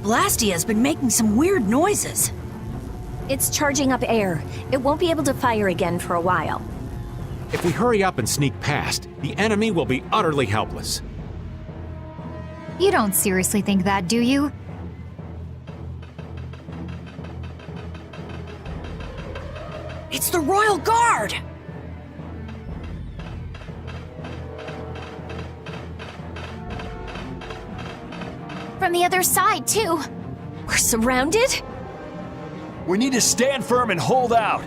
Blastia's been making some weird noises. It's charging up air. It won't be able to fire again for a while. If we hurry up and sneak past, the enemy will be utterly helpless. You don't seriously think that, do you? It's the Royal Guard! From the other side, too. We're surrounded? We need to stand firm and hold out.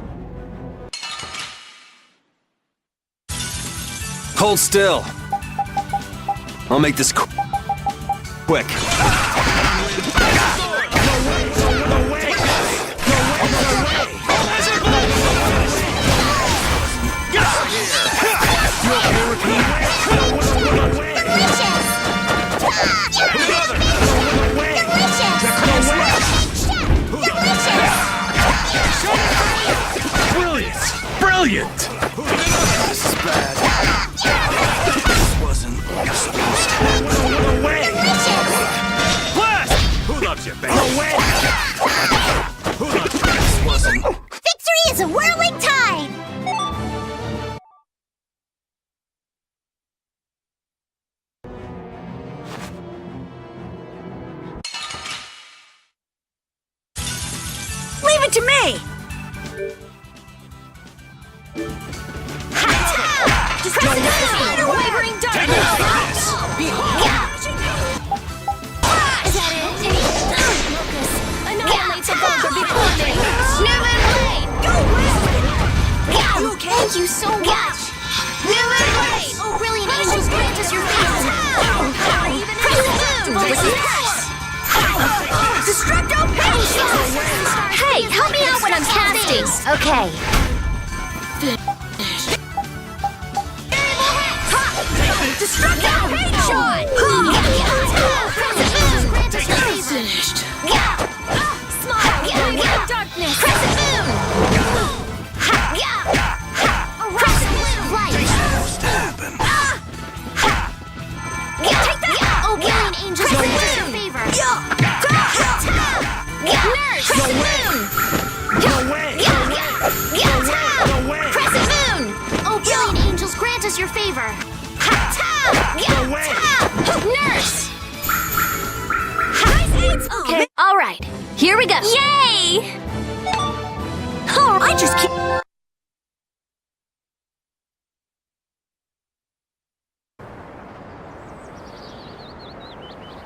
Hold still. I'll make this quick. Brilliant! This is bad. This wasn't supposed to. Away! Blast! Who loves you, baby? Away! Who loves you? This wasn't. Victory is a whirling tide! Leave it to me! Wavering darkness! Is that it? Locus, annihilate the vulgar before me! Newman Blade! Okay. Thank you so much! Newman Blade! Oh, brilliant angels, grant us your favor! Destructo Hey, help me out when I'm casting! Okay. Destructo Hate Shot! Finished. Smile! Darkness! Crescent Moon! Crescent Moon of Light! Take that! Oh, brilliant angels, grant us your favor! Nurse! Crescent Moon! Crescent Moon! Oh, brilliant angels, grant us your favor! Nurse! Okay, all right. Here we go. Yay! Oh, I just keep...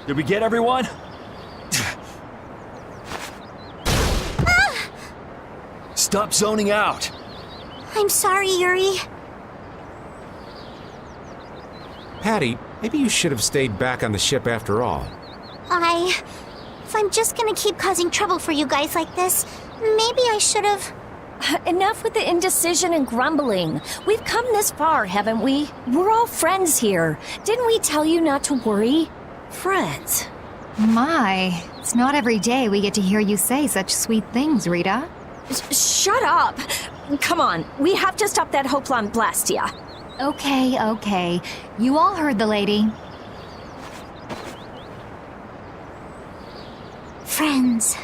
Did we get everyone? Stop zoning out. I'm sorry, Yuri. Patty, maybe you should have stayed back on the ship after all. If I'm just gonna keep causing trouble for you guys like this, maybe I should have... Enough with the indecision and grumbling. We've come this far, haven't we? We're all friends here. Didn't we tell you not to worry? Friends. My, it's not every day we get to hear you say such sweet things, Rita. Shut up! Come on, we have to stop that hope on Blastia. Okay. You all heard the lady. Friends.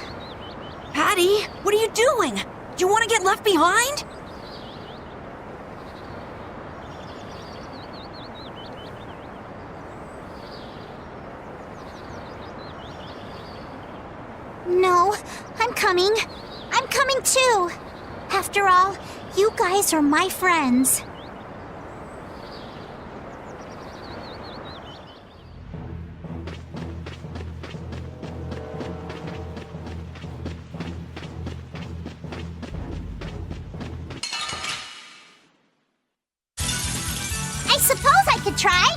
Patty, what are you doing? Do you want to get left behind? No, I'm coming. I'm coming too. After all, you guys are my friends. I suppose I could try.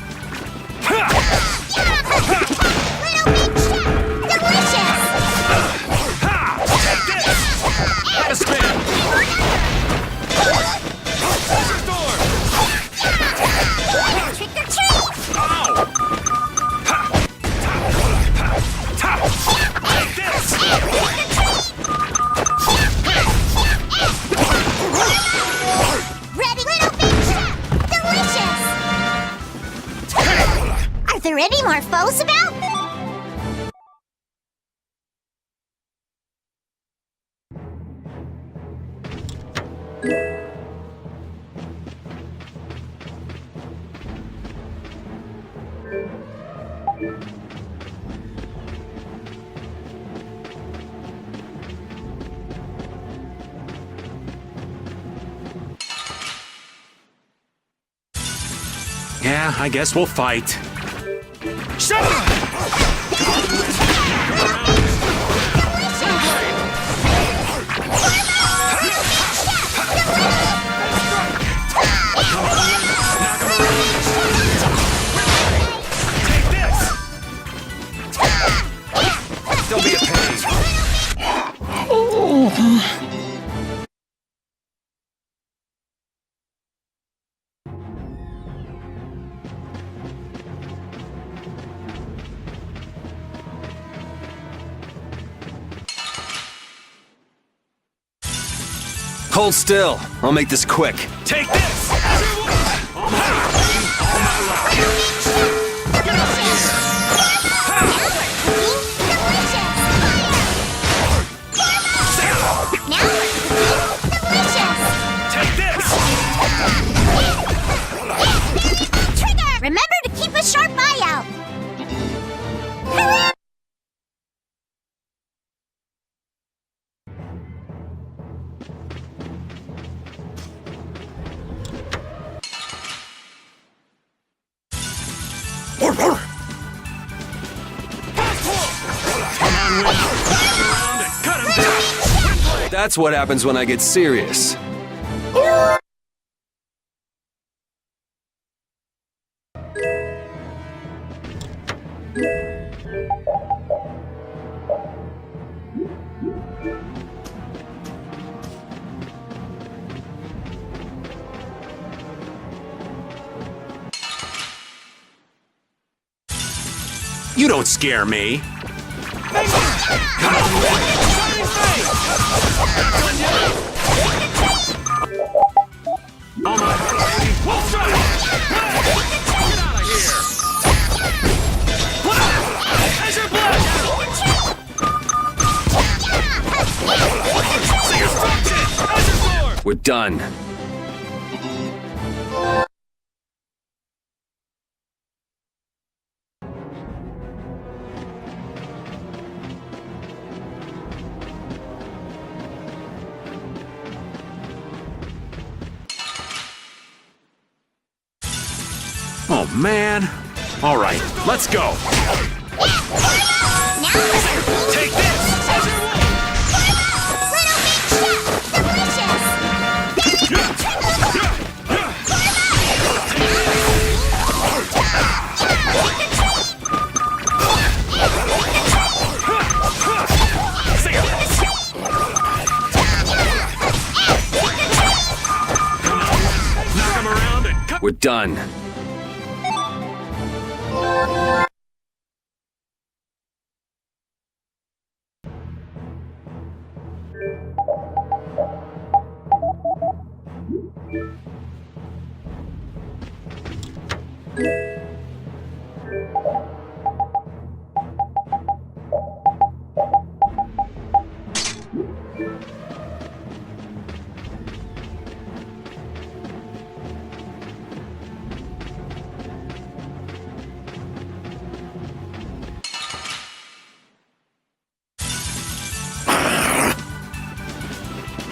Little big shot! Delicious! Let us spin. Trick or treat! Like this. Ready, little big shot! Delicious! Are there any more foes about? Yeah, I guess we'll fight. Shut up! Take this! Don't be a pain. Hold still. I'll make this quick. Take this! All my love. Get out of here! Now we're cooking delicious! Take this! Trigger! Remember to keep a sharp eye out! Hurry! Cut him down! That's what happens when I get serious. You don't scare me. All my baby! We'll try! Get out of here! As your blood! See destruction! As your sword! We're done. Oh, man. All right, let's go. Now we're cooking Take this! As your wolf! Little Big Chef! Delicious! Knock him around and cut! We're done.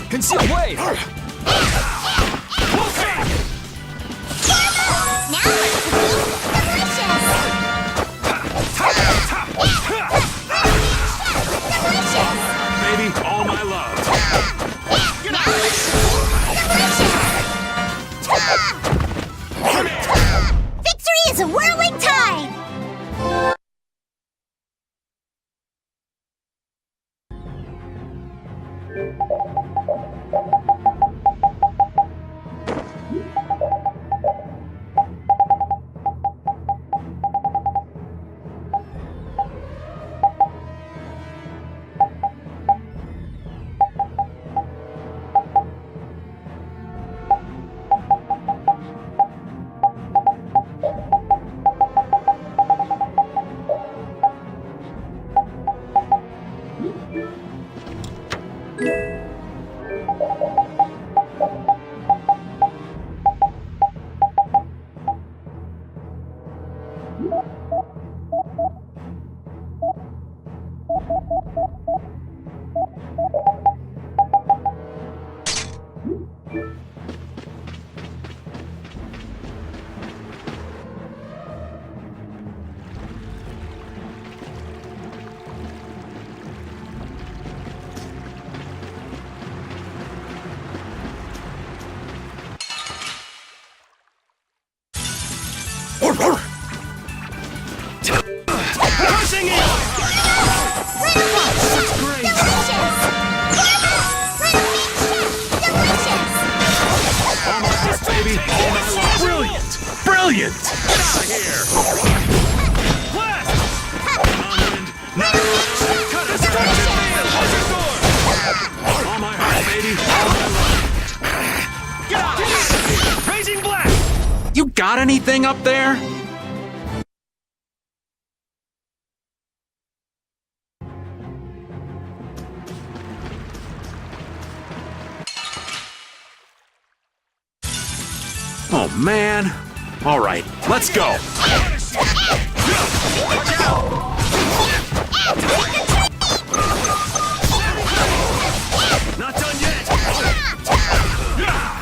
Conceal wave! Now we're cooking delicious! Baby, all my love! Get Now out of we're cooking delicious! Victory is a whirling tide! Pushing it! Delicious! Baby, all my life. Brilliant! Brilliant! Get out of here! Blast! Come on, wind. Knock her around. Cut it! Close your door! All my heart, baby. All my life. Get out of here! Raging blast! You got anything up there? Oh, man. All right, let's go. Not done yet! Yeah,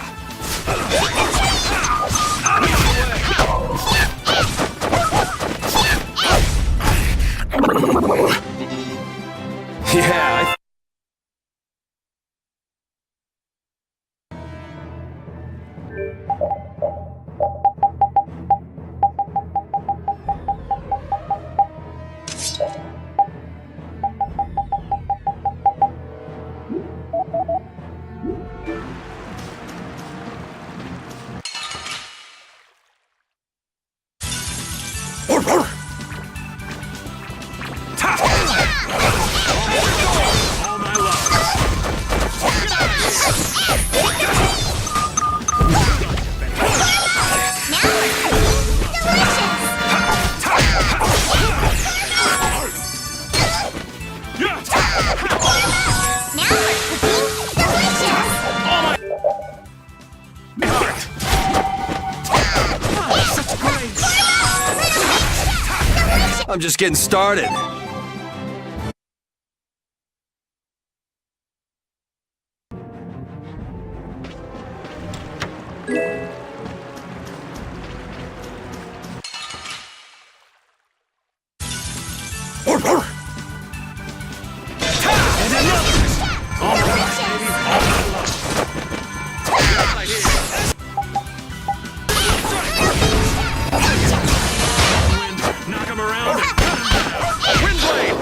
All my love. I'm just getting started. Knock him around. Wind blade.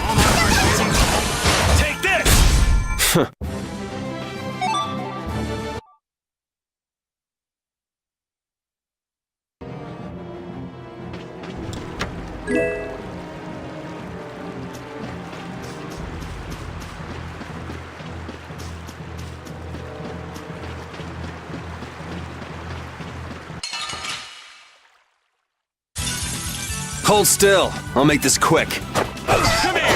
All my heart, baby. Take this. Hold still. I'll make this quick. Come here.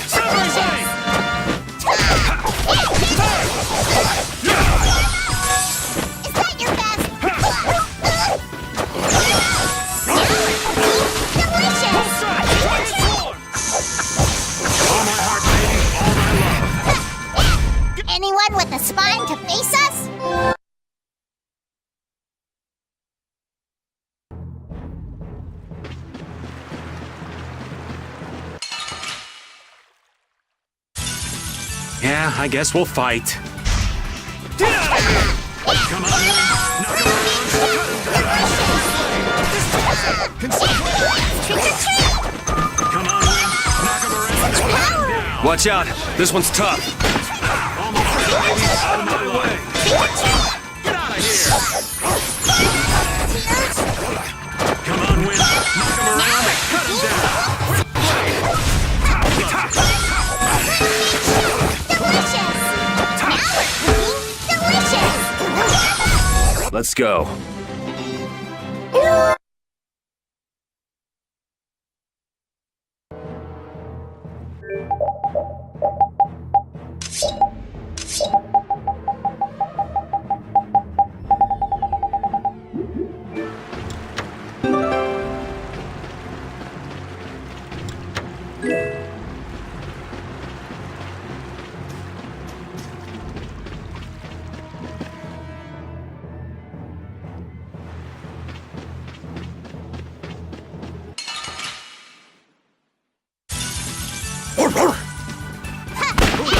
Silver Zane. Is that your best? Full strike. Giant sword. All my heart, baby. All my love. Anyone with a spine to face us? Yeah, I guess we'll fight. Get out of here. Come on, wind. Knock him around. Trick or treat! Come on, wind. Knock him around. Cut him down. Watch out. This one's tough. All my heart, baby. Out of my way. Get out of here. Come on, wind. Knock him around. Cut him down. Let's go.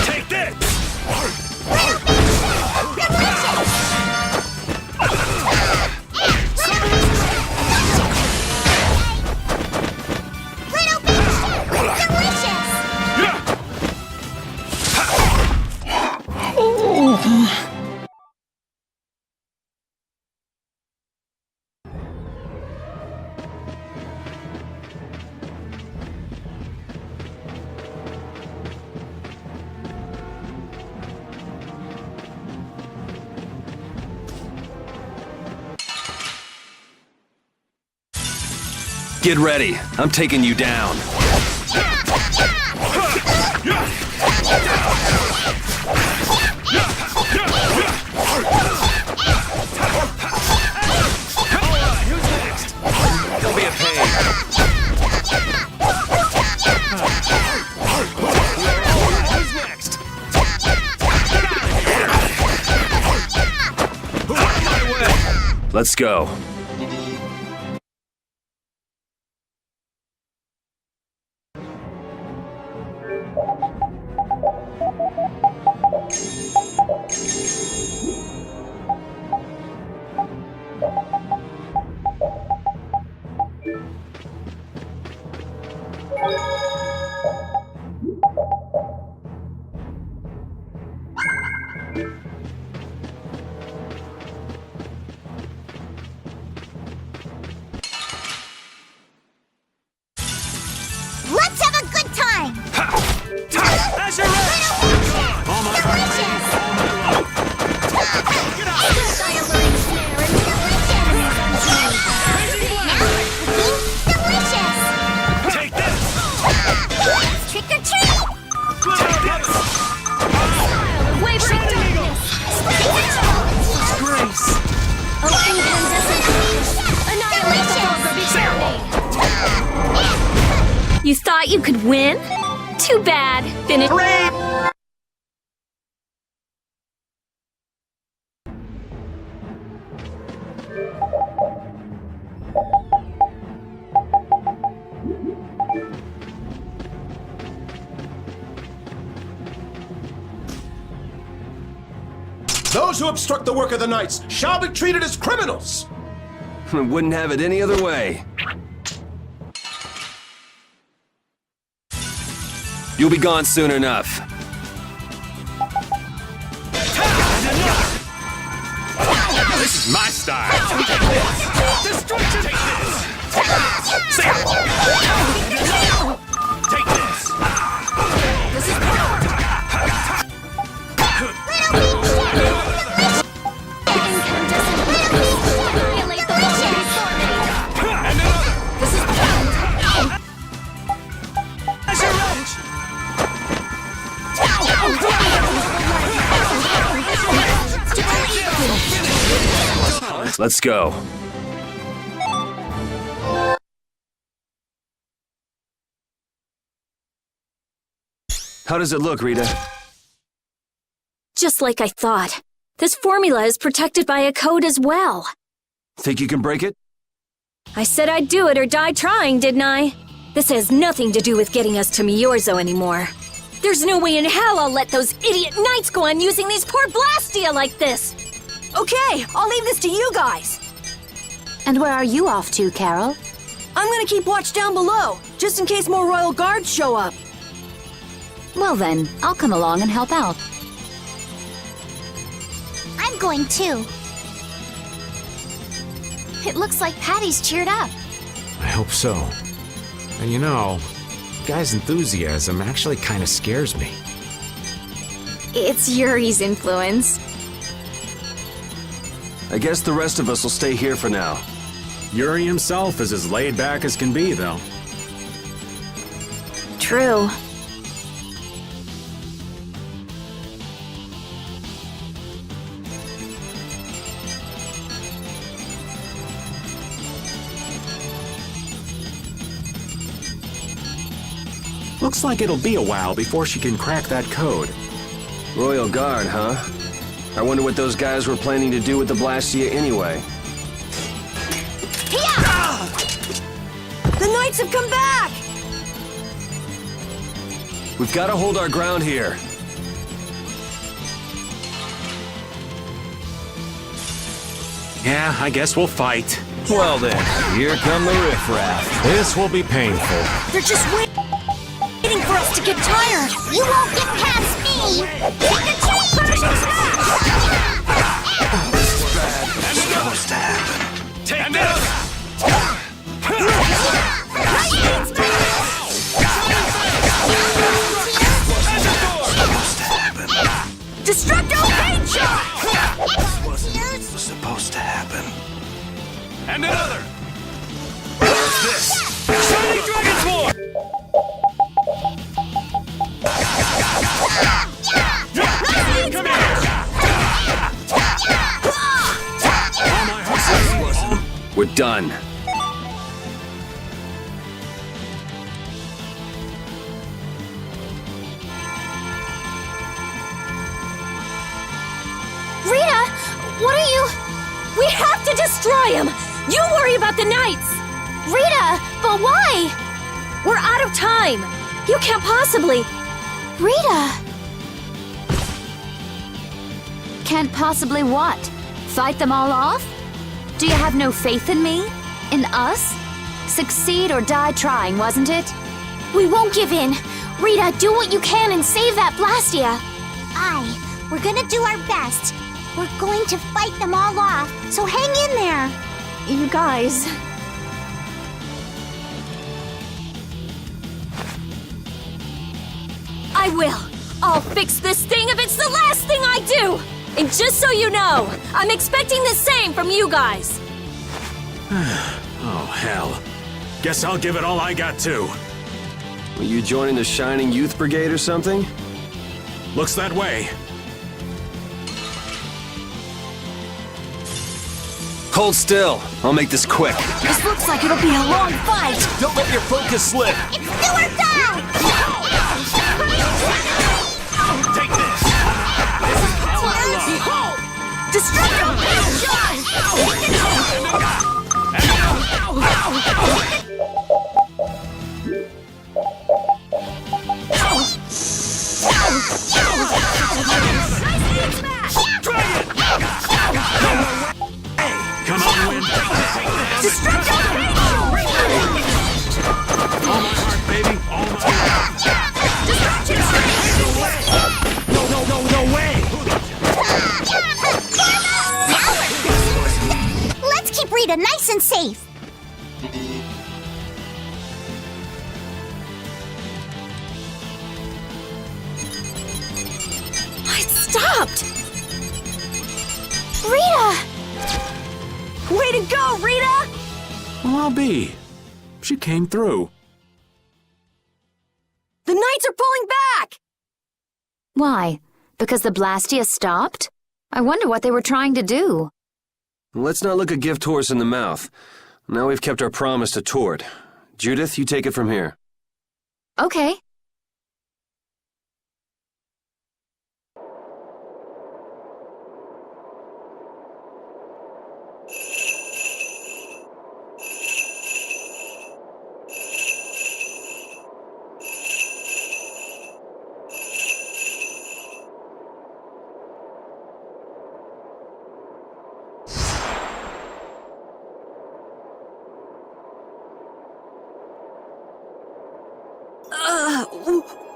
Take this. Get ready. I'm taking you down. Don't be a pain. Who's next? Out of my way. Let's go. Let's have a good time! As you're ready! All my Delicious! Delicious! Take this! Trick or treat! Take this! Wavering darkness! Grace! Open incandescent annihilate the vulgar before me! You thought you could win? Too bad. Finish. Those who obstruct the work of the knights shall be treated as criminals! Wouldn't have it any other way. You'll be gone soon enough. This is my style. Destruction! Take this! Take this! This is power. Incandescent annihilate the vulgar before me. This is power. As you're ready! Let's go. How does it look, Rita? Just like I thought. This formula is protected by a code as well. Think you can break it? I said I'd do it or die trying, didn't I? This has nothing to do with getting us to Miorzo anymore. There's no way in hell I'll let those idiot knights go on using these poor Blastia like this! Okay, I'll leave this to you guys. And where are you off to, Carol? I'm gonna keep watch down below, just in case more royal guards show up. Well then, I'll come along and help out. I'm going too. It looks like Patty's cheered up. I hope so. And you know, guy's enthusiasm actually kind of scares me. It's Yuri's influence. I guess the rest of us will stay here for now. Yuri himself is as laid back as can be, though. True. Looks like it'll be a while before she can crack that code. Royal Guard, huh? I wonder what those guys were planning to do with the Blastia anyway. The knights have come back! We've got to hold our ground here. Yeah, I guess we'll fight. Well then, here come the riffraff. This will be painful. They're just waiting for us to get tired. You won't get past me! Trick or treat! Supposed to happen. Take this! Destructo paint shot! Supposed to happen. And another! What's this? We're done. Rita, what are you... We have to destroy him! You worry about the knights! Rita, but why? We're out of time! You can't possibly... Rita! Can't possibly what? Fight them all off? Do you have no faith in me? In us? Succeed or die trying, wasn't it? We won't give in. Rita, do what you can and save that Blastia. We're gonna do our best. We're going to fight them all off, so hang in there. You guys... I will! I'll fix this thing if it's the last thing I do! And just so you know, I'm expecting the same from you guys! Oh, hell. Guess I'll give it all I got, too. Were you joining the Shining Youth Brigade or something? Looks that way. Hold still. I'll make this quick. This looks like it'll be a long fight. Don't let your focus slip. It's do or die! Take this! This is power love. Destructo! Come on, Wind. Destructo! All my heart, baby. All my heart. No way! Let's keep Rita nice and safe. I stopped! Rita! Way to go, Rita! Well, I'll be. She came through. The knights are pulling back! Why? Because the Blastia stopped? I wonder what they were trying to do. Let's not look a gift horse in the mouth. Now we've kept our promise to Tord. Judith, you take it from here. Okay.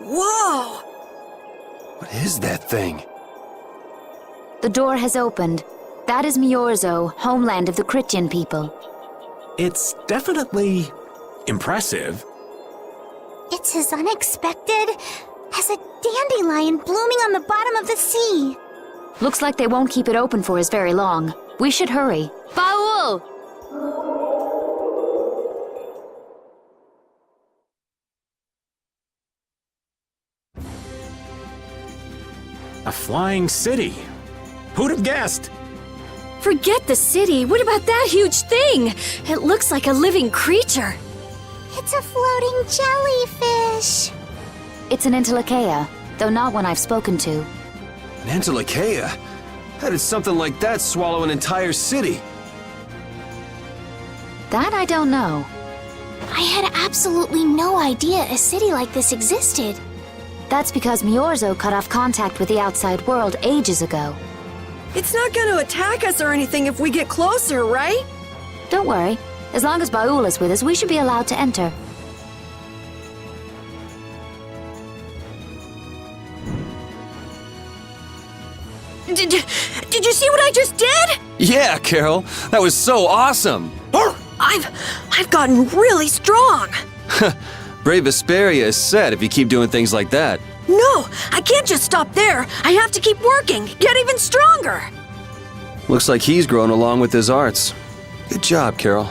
Whoa! What is that thing? The door has opened. That is Miorzo, homeland of the Critian people. It's definitely impressive. It's as unexpected as a dandelion blooming on the bottom of the sea. Looks like they won't keep it open for us very long. We should hurry. Baul! A flying city. Who'd have guessed? Forget the city. What about that huge thing? It looks like a living creature. It's a floating jellyfish. It's an Entelekea, though not one I've spoken to. An Entelekea? How did something like that swallow an entire city? That I don't know. I had absolutely no idea a city like this existed. That's because Miorzo cut off contact with the outside world ages ago. It's not gonna attack us or anything if we get closer, right? Don't worry. As long as Baul is with us, we should be allowed to enter. Did you see what I just did? Yeah, Carol. That was so awesome. I've gotten really strong. Brave Vesperia is set if you keep doing things like that. No, I can't just stop there. I have to keep working, get even stronger. Looks like he's grown along with his arts. Good job, Carol.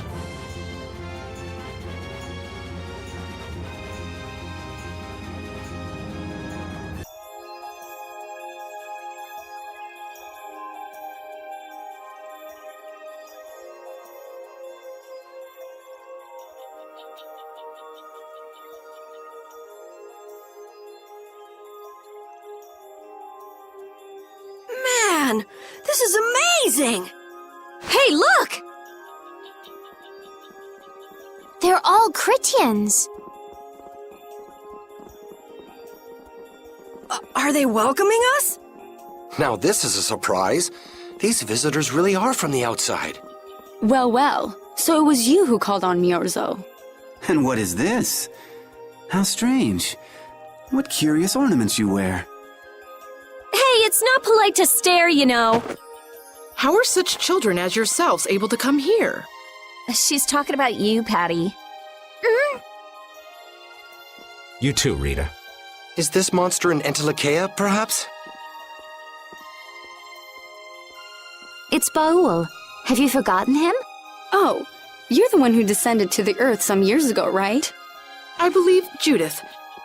man! This is amazing! Hey, look! They're all Critians. Are they welcoming us? Now this is a surprise. These visitors really are from the outside. Well, well. So it was you who called on Miorzo. And what is this? How strange. What curious ornaments you wear. Hey, it's not polite to stare, you know. How are such children as yourselves able to come here? She's talking about you, Patty. You too, Rita. Is this monster an Entelekea, perhaps? It's Baul. Have you forgotten him? Oh, you're the one who descended to the Earth some years ago, right? I believe Judith.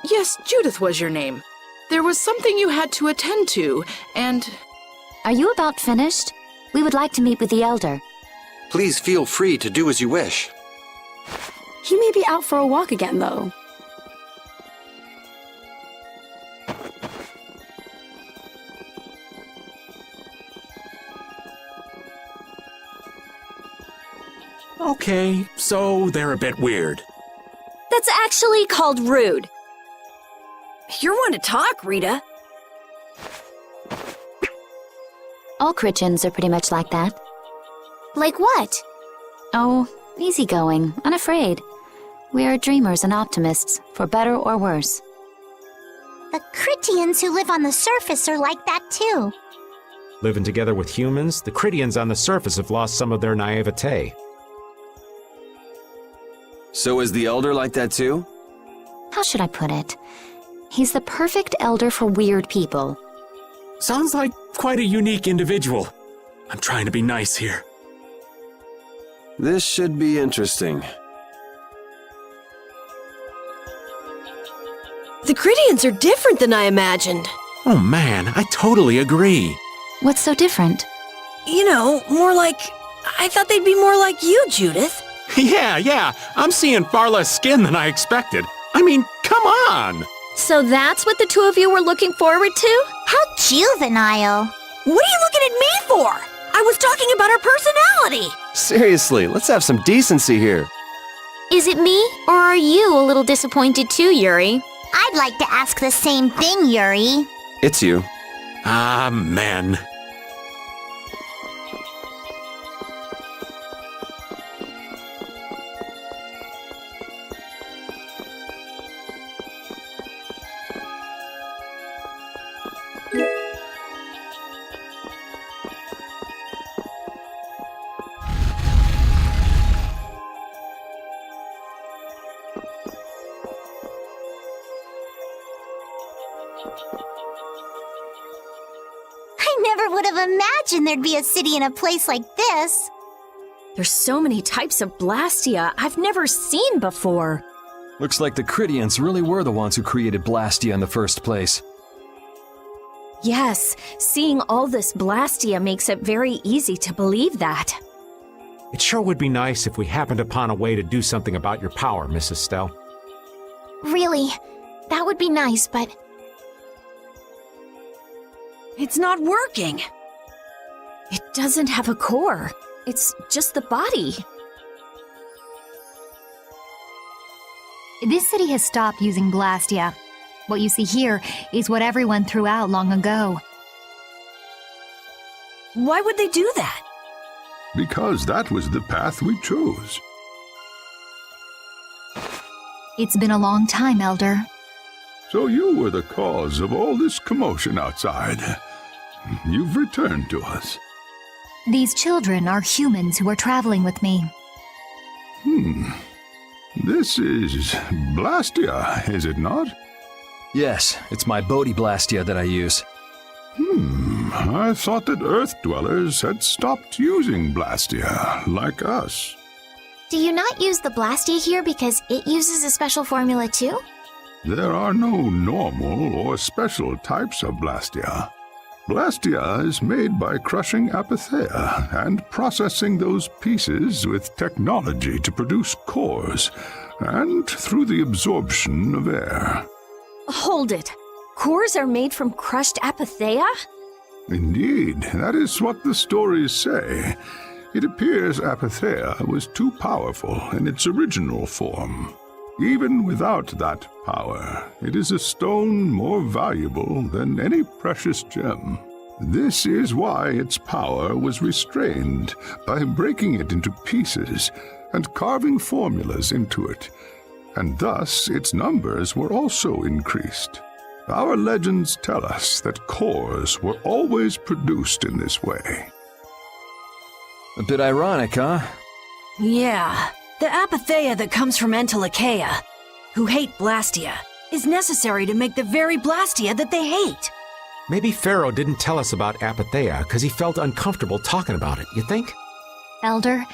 Yes, Judith was your name. There was something you had to attend to, and... Are you about finished? We would like to meet with the Elder. Please feel free to do as you wish. He may be out for a walk again, though. Okay, so they're a bit weird. That's actually called rude. You're one to talk, Rita. All Critians are pretty much like that. Like what? Oh, easygoing, unafraid. We are dreamers and optimists, for better or worse. The Critians who live on the surface are like that too. Living together with humans, the Critians on the surface have lost some of their naivete. So is the Elder like that too? How should I put it? He's the perfect elder for weird people. Sounds like quite a unique individual. I'm trying to be nice here. This should be interesting. The Critians are different than I imagined. Oh man, I totally agree. What's so different? You know, more like... I thought they'd be more like you, Judith. Yeah, I'm seeing far less skin than I expected. I mean, come on! So that's what the two of you were looking forward to? How juvenile. What are you looking at me for? I was talking about her personality. Seriously, let's have some decency here. Is it me, or are you a little disappointed too, Yuri? I'd like to ask the same thing, Yuri. It's you. Ah, men. I never would have imagined there'd be a city in a place like this. There's so many types of Blastia I've never seen before. Looks like the Critians really were the ones who created Blastia in the first place. Yes, seeing all this Blastia makes it very easy to believe that. It sure would be nice if we happened upon a way to do something about your power, Mrs. Stell. Really, that would be nice, but... It's not working. It doesn't have a core. It's just the body. This city has stopped using Blastia. What you see here is what everyone threw out long ago. Why would they do that? Because that was the path we chose. It's been a long time, Elder. So you were the cause of all this commotion outside. You've returned to us. These children are humans who are traveling with me. This is Blastia, is it not? Yes, it's my Bodhi Blastia that I use. I thought that Earth dwellers had stopped using Blastia, like us. Do you not use the Blastia here because it uses a special formula too? There are no normal or special types of Blastia. Blastia is made by crushing Apatheia and processing those pieces with technology to produce cores, and through the absorption of air. Hold it. Cores are made from crushed Apatheia? Indeed, that is what the stories say. It appears Apatheia was too powerful in its original form. Even without that power, it is a stone more valuable than any precious gem. This is why its power was restrained by breaking it into pieces and carving formulas into it, and thus its numbers were also increased. Our legends tell us that cores were always produced in this way. A bit ironic, huh? Yeah, the apatheia that comes from Entelikeia, who hate Blastia, is necessary to make the very Blastia that they hate. Maybe Pharaoh didn't tell us about Apatheia because he felt uncomfortable talking about it, you think? Elder,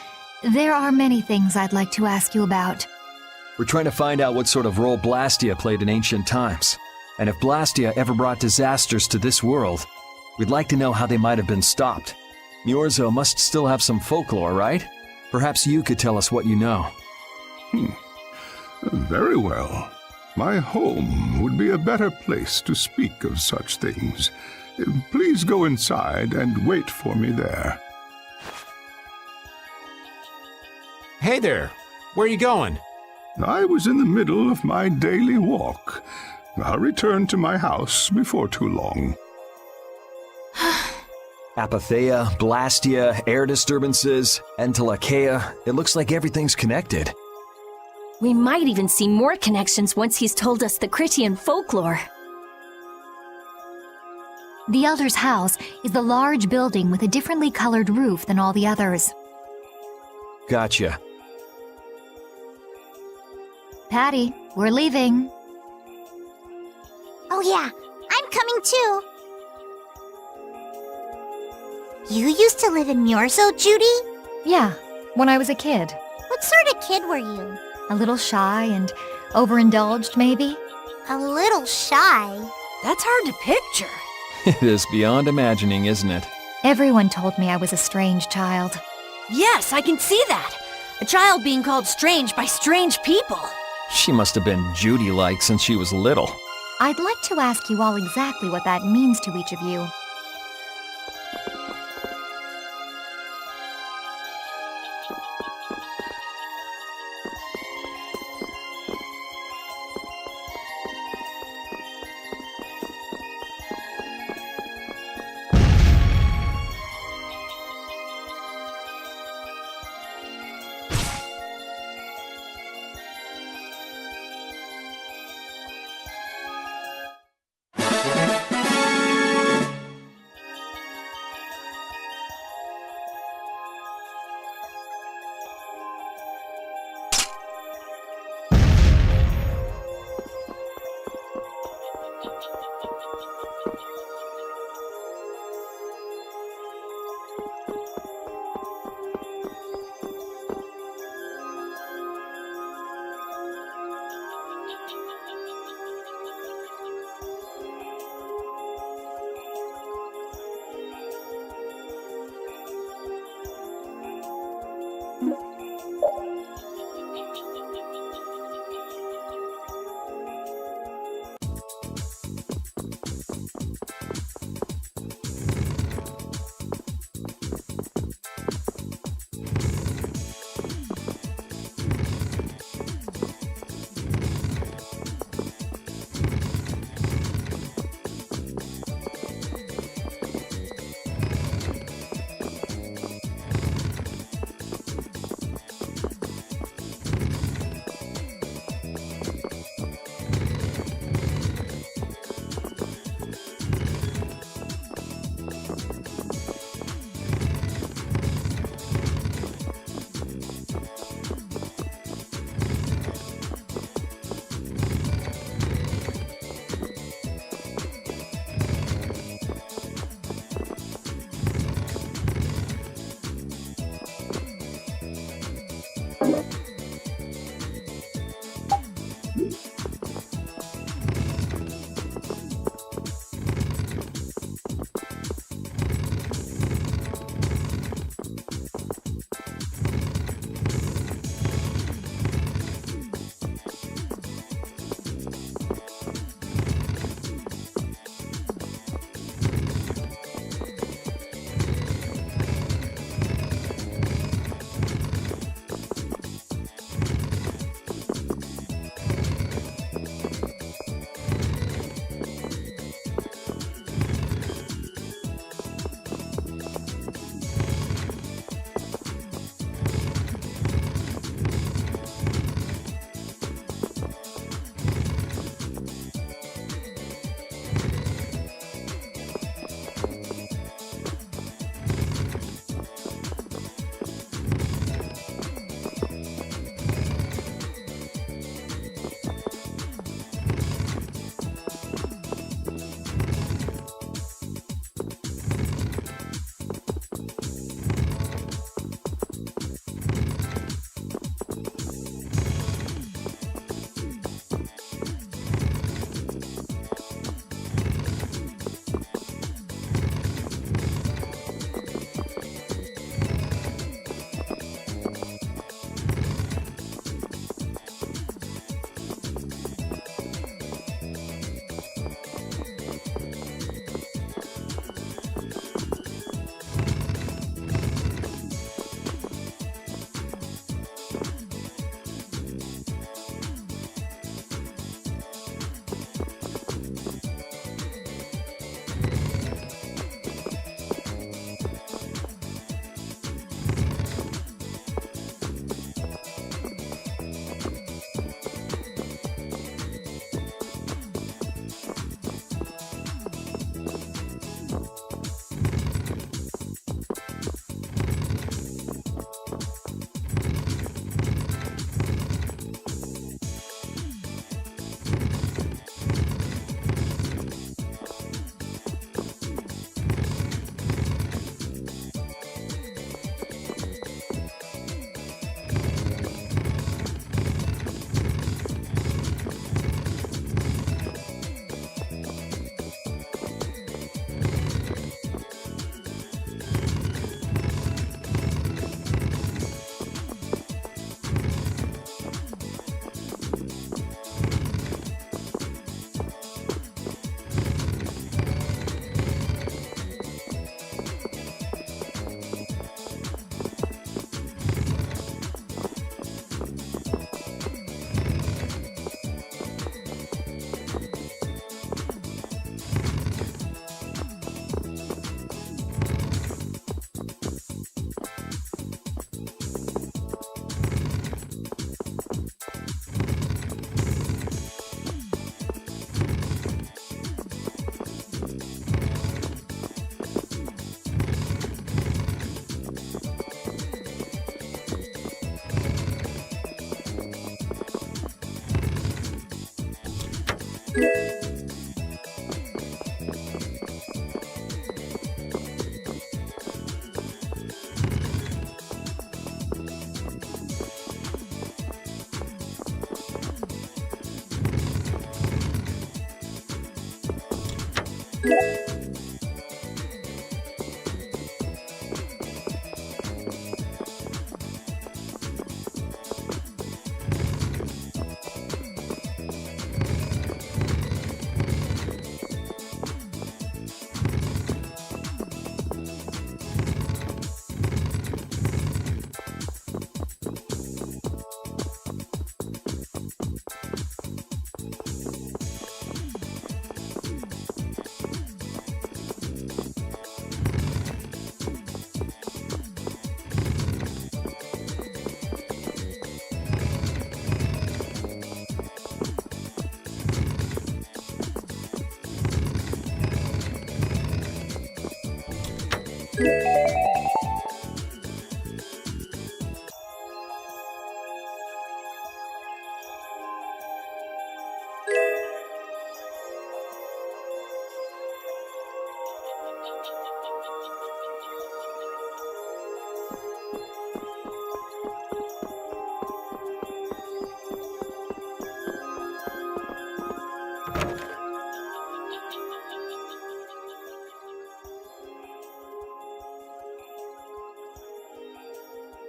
there are many things I'd like to ask you about. We're trying to find out what sort of role Blastia played in ancient times. And if Blastia ever brought disasters to this world, we'd like to know how they might have been stopped. Niorzo must still have some folklore, right? Perhaps you could tell us what you know. Very well. My home would be a better place to speak of such things. Please go inside and wait for me there. Hey there, where are you going? I was in the middle of my daily walk. I'll return to my house before too long. Apatheia, Blastia, air disturbances, Entelikeia. It looks like everything's connected. We might even see more connections once he's told us the Critian folklore. The Elder's house is the large building with a differently colored roof than all the others. Gotcha. Patty, we're leaving. Oh yeah, I'm coming too. You used to live in Niorzo, Judy? Yeah, when I was a kid. What sort of kid were you? A little shy and overindulged, maybe? A little shy? That's hard to picture. It is beyond imagining, isn't it? Everyone told me I was a strange child. Yes, I can see that. A child being called strange by strange people. She must have been Judy-like since she was little. I'd like to ask you all exactly what that means to each of you.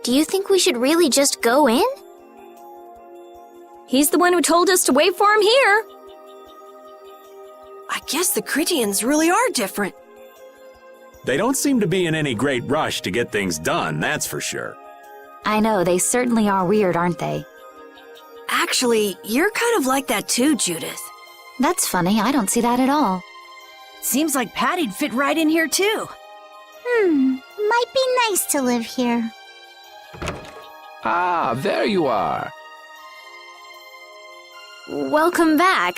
Do you think we should really just go in? He's the one who told us to wait for him here. I guess the Critians really are different. They don't seem to be in any great rush to get things done, that's for sure. I know, they certainly are weird, aren't they? Actually, you're kind of like that too, Judith. That's funny, I don't see that at all. Seems like Patty'd fit right in here too. Might be nice to live here. Ah, there you are. Welcome back.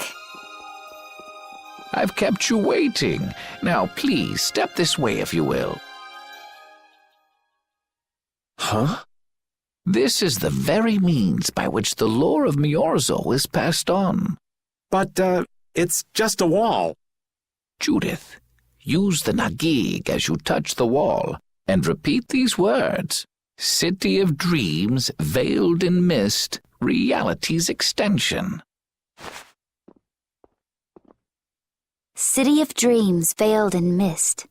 I've kept you waiting. Now, please, step this way if you will. Huh? This is the very means by which the lore of Miorzo is passed on. But, it's just a wall. Judith, use the Nagig as you touch the wall and repeat these words. City of dreams, veiled in mist, reality's extension. City of dreams, veiled in mist.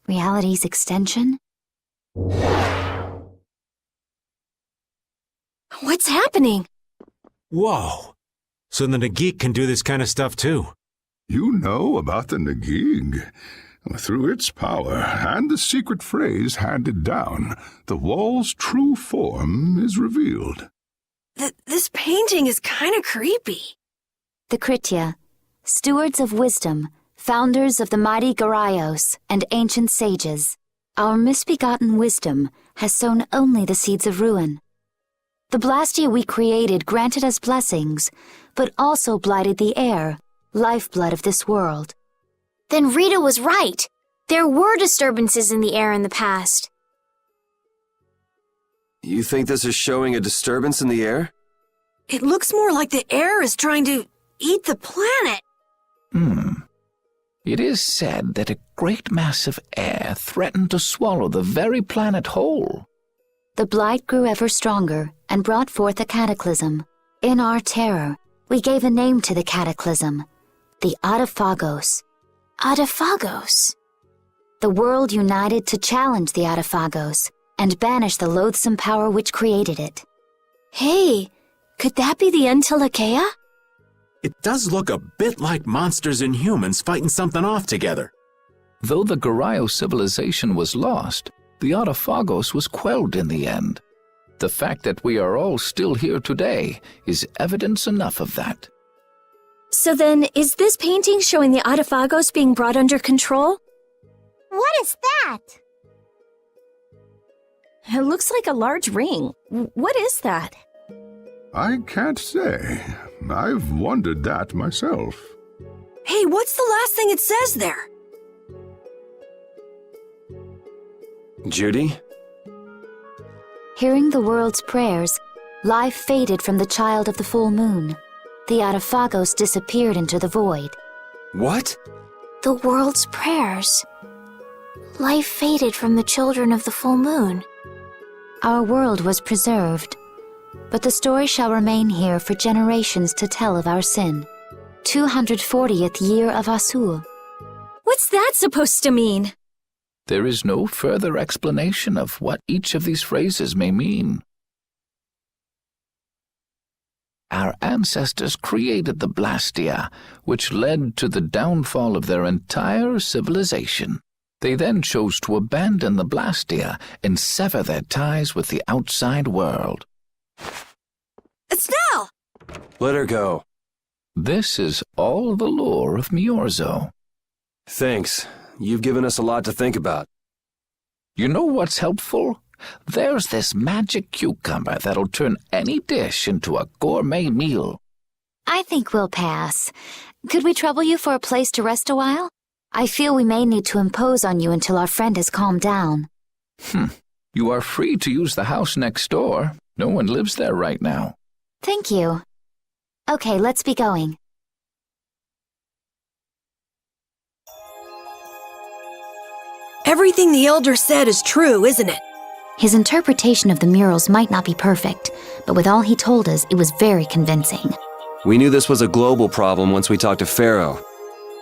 Reality's extension? What's happening? Whoa. So the Nagik can do this kind of stuff too. You know about the Nagig. Through its power and the secret phrase handed down, the wall's true form is revealed. This painting is kind of creepy. The Kritya, stewards of wisdom, founders of the mighty Garaios and ancient sages, our misbegotten wisdom has sown only the seeds of ruin. The Blastia we created granted us blessings, but also blighted the air, lifeblood of this world. Then Rita was right. There were disturbances in the air in the past. You think this is showing a disturbance in the air? It looks more like the air is trying to eat the planet. It is said that a great mass of air threatened to swallow the very planet whole. The blight grew ever stronger and brought forth a cataclysm. In our terror, we gave a name to the cataclysm, the Adaphagos. Adaphagos? The world united to challenge the Adaphagos and banish the loathsome power which created it. Hey, could that be the Entelekea? It does look a bit like monsters and humans fighting something off together. Though the Garayo civilization was lost, the Adaphagos was quelled in the end. The fact that we are all still here today is evidence enough of that. So then, is this painting showing the Adaphagos being brought under control? What is that? It looks like a large ring. What is that? I can't say. I've wondered that myself. Hey, what's the last thing it says there? Judy? Hearing the world's prayers, life faded from the child of the full moon. The Adaphagos disappeared into the void. What? The world's prayers. Life faded from the children of the full moon. Our world was preserved, but the story shall remain here for generations to tell of our sin. 240th year of Asul. What's that supposed to mean? There is no further explanation of what each of these phrases may mean. Our ancestors created the Blastia, which led to the downfall of their entire civilization. They then chose to abandon the Blastia and sever their ties with the outside world. Estelle! Let her go. This is all the lore of Miorzo. Thanks. You've given us a lot to think about. You know what's helpful? There's this magic cucumber that'll turn any dish into a gourmet meal. I think we'll pass. Could we trouble you for a place to rest a while? I feel we may need to impose on you until our friend has calmed down. You are free to use the house next door. No one lives there right now. Thank you. Okay, let's be going. Everything the Elder said is true, isn't it? His interpretation of the murals might not be perfect, but with all he told us, it was very convincing. We knew this was a global problem once we talked to Pharaoh.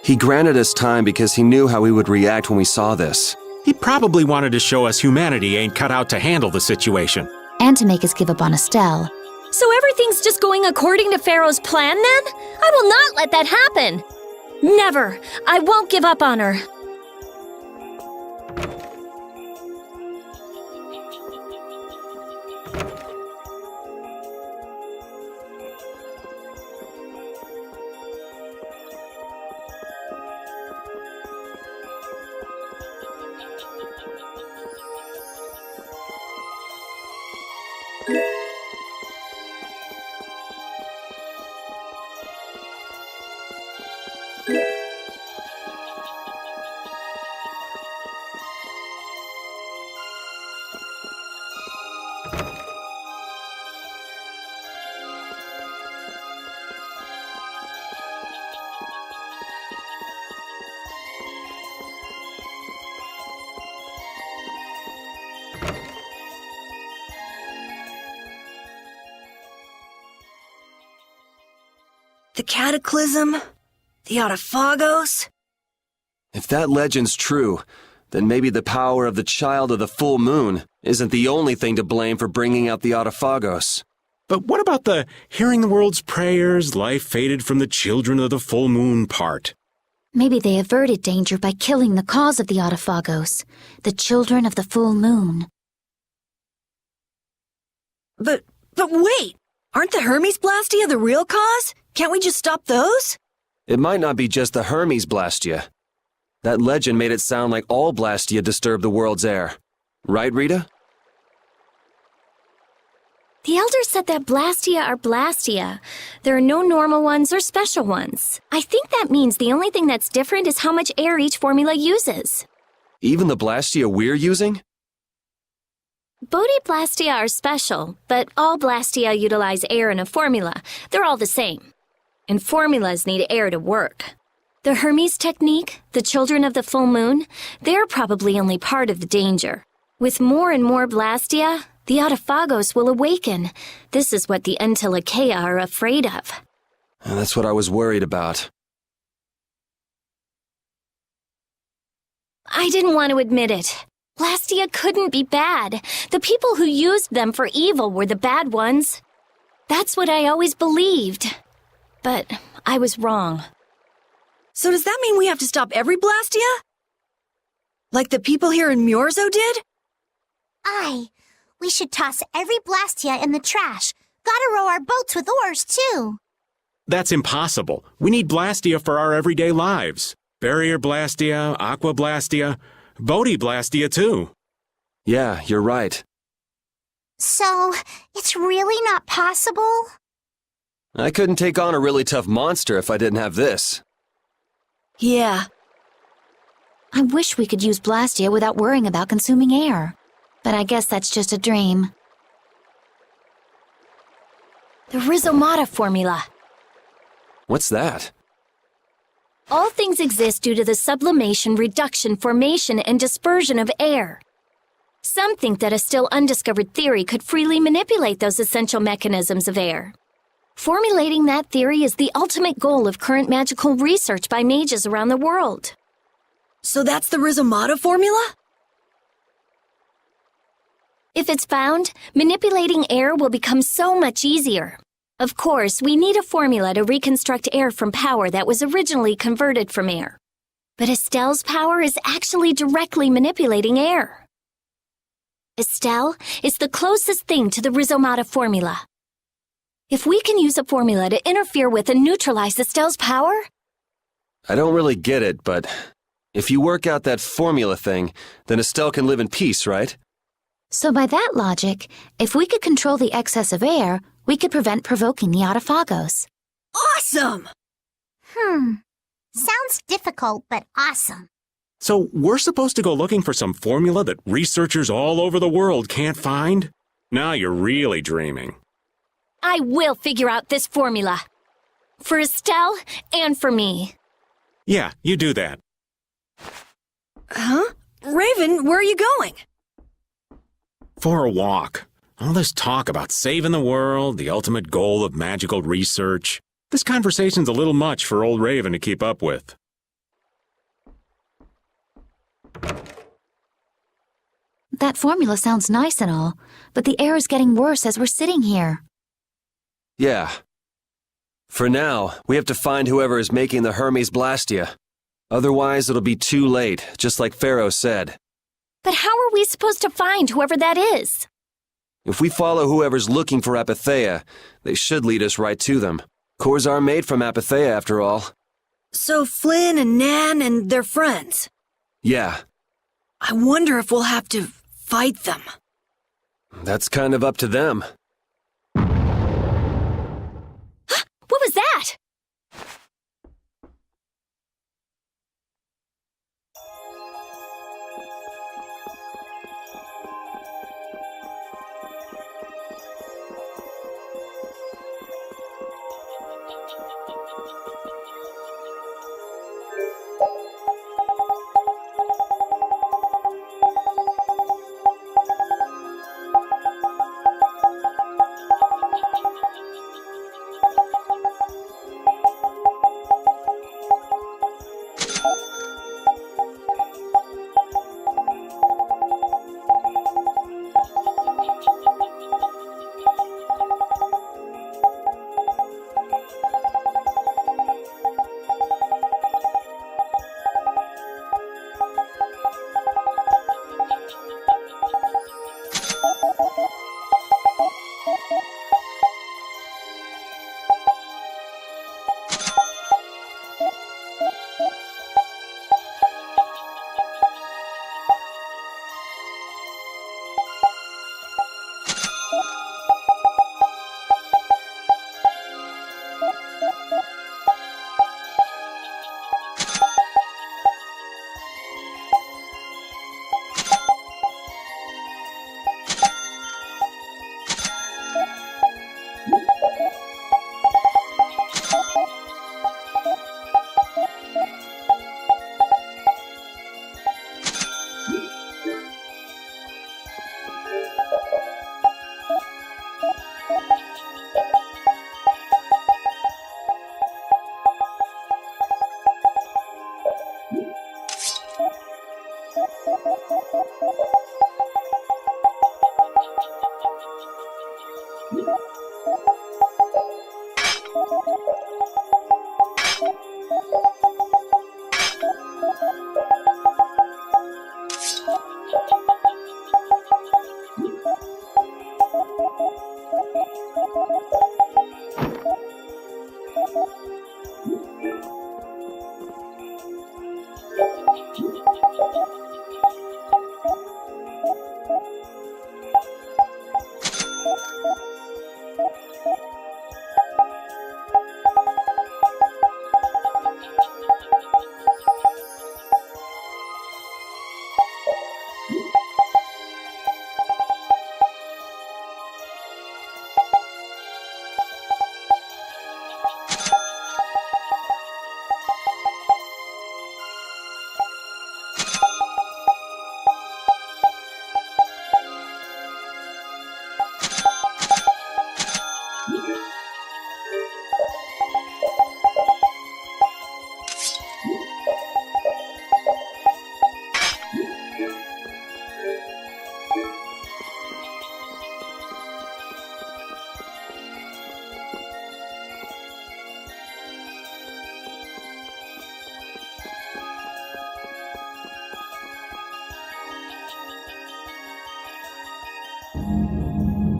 He granted us time because he knew how we would react when we saw this. He probably wanted to show us humanity ain't cut out to handle the situation. and to make us give up on Estelle. So everything's just going according to Pharaoh's plan then? I will not let that happen! Never! I won't give up on her. The Cataclysm? The Autophagos? If that legend's true, then maybe the power of the Child of the Full Moon isn't the only thing to blame for bringing out the Autophagos. But what about the hearing the world's prayers, life faded from the children of the full moon part? Maybe they averted danger by killing the cause of the Autophagos, the children of the full moon. But wait! Aren't the Hermes Blastia the real cause? Can't we just stop those? It might not be just the Hermes Blastia. That legend made it sound like all Blastia disturb the world's air. Right, Rita? The Elder said that Blastia are Blastia. There are no normal ones or special ones. I think that means the only thing that's different is how much air each formula uses. Even the Blastia we're using? Blastia are special, but all Blastia utilize air in a formula. They're all the same. And formulas need air to work. The Hermes technique, the children of the full moon, they're probably only part of the danger. With more and more Blastia, the Autophagos will awaken. This is what the Entelekea are afraid of. That's what I was worried about. I didn't want to admit it. Blastia couldn't be bad. The people who used them for evil were the bad ones. That's what I always believed. But I was wrong. So does that mean we have to stop every Blastia? Like the people here in Myorzo did? Aye. We should toss every Blastia in the trash. Gotta row our boats with oars, too. That's impossible. We need Blastia for our everyday lives. Barrier Blastia, Aqua Blastia, Blastia too. Yeah, you're right. So, it's really not possible? I couldn't take on a really tough monster if I didn't have this. Yeah. I wish we could use Blastia without worrying about consuming air. But I guess that's just a dream. The Rhizomata formula. What's that? All things exist due to the sublimation, reduction, formation, and dispersion of air. Some think that a still undiscovered theory could freely manipulate those essential mechanisms of air. Formulating that theory is the ultimate goal of current magical research by mages around the world. So that's the Rhizomata formula? If it's found, manipulating air will become so much easier. Of course, we need a formula to reconstruct air from power that was originally converted from air. But Estelle's power is actually directly manipulating air. Estelle is the closest thing to the Rhizomata formula. If we can use a formula to interfere with and neutralize Estelle's power... I don't really get it, but if you work out that formula thing, then Estelle can live in peace, right? So by that logic, if we could control the excess of air, we could prevent provoking the Autophagos. Awesome! Sounds difficult, but awesome. So we're supposed to go looking for some formula that researchers all over the world can't find? Now you're really dreaming. I will figure out this formula. For Estelle and for me. Yeah, you do that. Huh? Raven, where are you going? For a walk. All this talk about saving the world, the ultimate goal of magical research. This conversation's a little much for old Raven to keep up with. That formula sounds nice and all, but the air is getting worse as we're sitting here. Yeah. For now, we have to find whoever is making the Hermes Blastia. Otherwise, it'll be too late, just like Pharaoh said. But how are we supposed to find whoever that is? If we follow whoever's looking for Apatheia, they should lead us right to them. Cores are made from Apatheia, after all. So Flynn and Nan and their friends. Yeah. I wonder if we'll have to fight them. That's kind of up to them. What was that?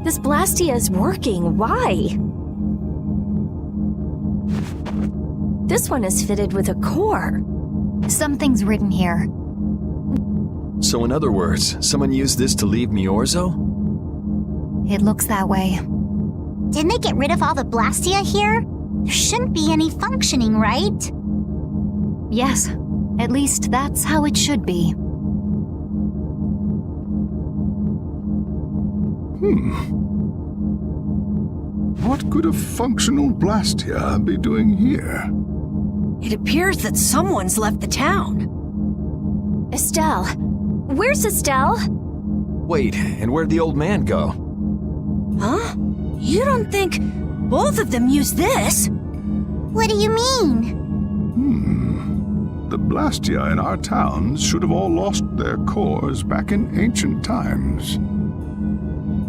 This Blastia is working. Why? This one is fitted with a core. Something's written here. So in other words, someone used this to leave Miorzo? It looks that way. Didn't they get rid of all the Blastia here? There shouldn't be any functioning, right? Yes, at least that's how it should be. What could a functional Blastia be doing here? It appears that someone's left the town. Estelle. Where's Estelle? Wait, and where'd the old man go? Huh? You don't think both of them used this? What do you mean? The Blastia in our towns should have all lost their cores back in ancient times.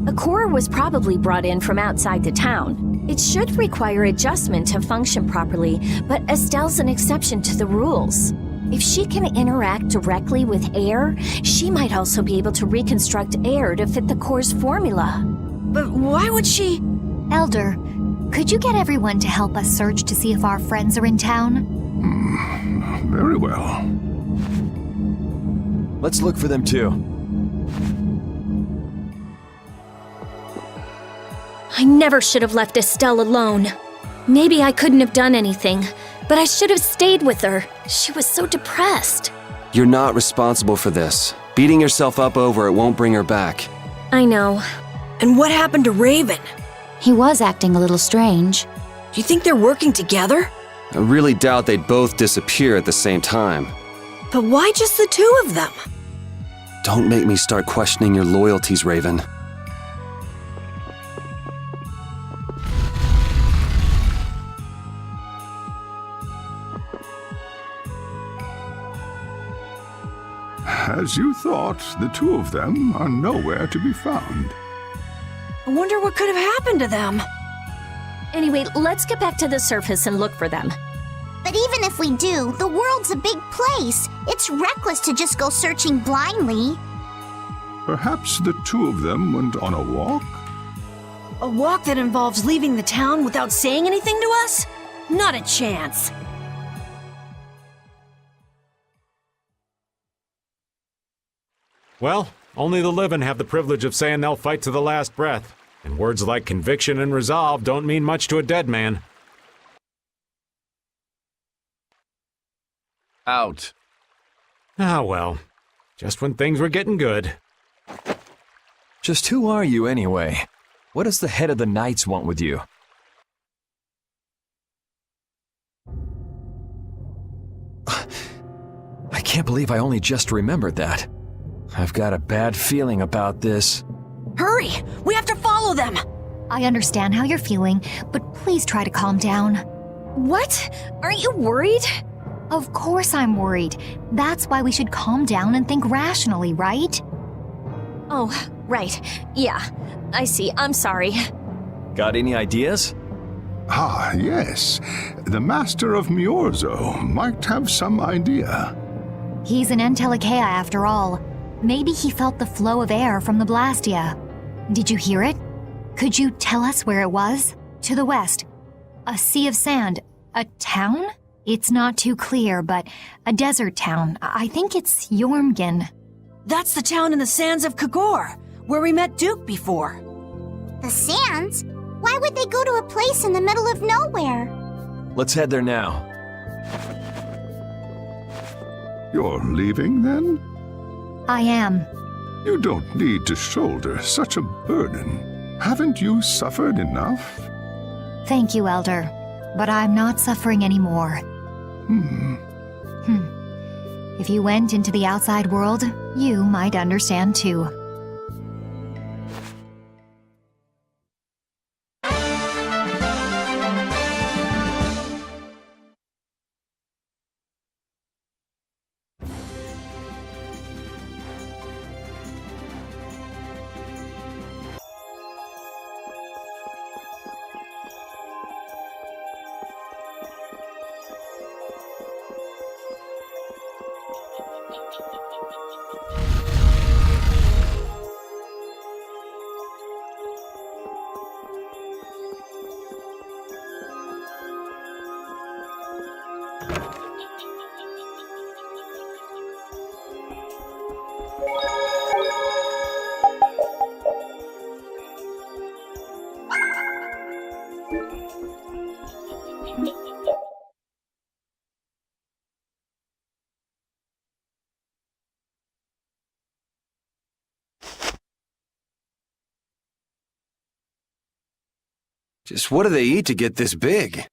A core was probably brought in from outside the town. It should require adjustment to function properly, but Estelle's an exception to the rules. If she can interact directly with air, she might also be able to reconstruct air to fit the core's formula. But why would she? Elder, could you get everyone to help us search to see if our friends are in town? Very well. Let's look for them too. I never should have left Estelle alone. Maybe I couldn't have done anything, but I should have stayed with her. She was so depressed. You're not responsible for this. Beating yourself up over it won't bring her back. I know. And what happened to Raven? He was acting a little strange. Do you think they're working together? I really doubt they'd both disappear at the same time. But why just the two of them? Don't make me start questioning your loyalties, Raven. As you thought, the two of them are nowhere to be found. I wonder what could have happened to them. Anyway, let's get back to the surface and look for them. But even if we do, the world's a big place. It's reckless to just go searching blindly. Perhaps the two of them went on a walk? A walk that involves leaving the town without saying anything to us? Not a chance. Well, only the living have the privilege of saying they'll fight to the last breath. And words like conviction and resolve don't mean much to a dead man. Out. Ah, well. Just when things were getting good. Just who are you anyway? What does the head of the Knights want with you? I can't believe I only just remembered that. I've got a bad feeling about this. Hurry! We have to follow them! I understand how you're feeling, but please try to calm down. What? Aren't you worried? Of course I'm worried. That's why we should calm down and think rationally, right? Oh, right. Yeah, I see. I'm sorry. Got any ideas? Ah, yes. The Master of Miorzo might have some idea. He's an Entelekea after all. Maybe he felt the flow of air from the Blastia. Did you hear it? Could you tell us where it was? To the west. A sea of sand. A town? It's not too clear, but a desert town. I think it's Jormgen. That's the town in the sands of Kagor, where we met Duke before. The sands? Why would they go to a place in the middle of nowhere? Let's head there now. You're leaving, then? I am. You don't need to shoulder such a burden. Haven't you suffered enough? Thank you, Elder. But I'm not suffering anymore. If you went into the outside world, you might understand too. Just what do they eat to get this big?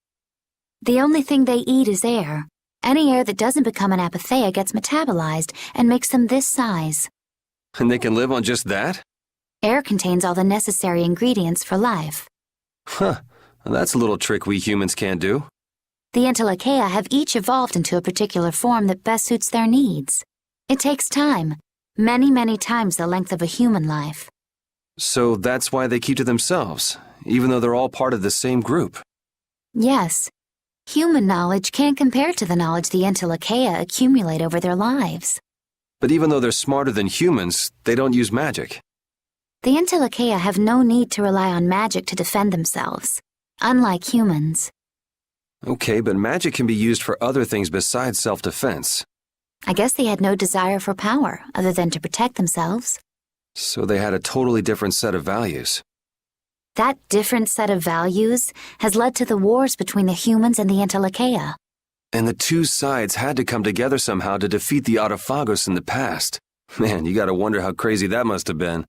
The only thing they eat is air. Any air that doesn't become an apatheia gets metabolized and makes them this size. And they can live on just that? Air contains all the necessary ingredients for life. Huh. Well, that's a little trick we humans can't do. The Entelekea have each evolved into a particular form that best suits their needs. It takes time, many, many times the length of a human life. So that's why they keep to themselves, even though they're all part of the same group. Yes. Human knowledge can't compare to the knowledge the Entelekea accumulate over their lives. But even though they're smarter than humans, they don't use magic. The Entelekea have no need to rely on magic to defend themselves, unlike humans. Okay, but magic can be used for other things besides self-defense. I guess they had no desire for power other than to protect themselves. So they had a totally different set of values. That different set of values has led to the wars between the humans and the Entelekea. And the two sides had to come together somehow to defeat the Autophagos in the past. Man, you gotta wonder how crazy that must have been.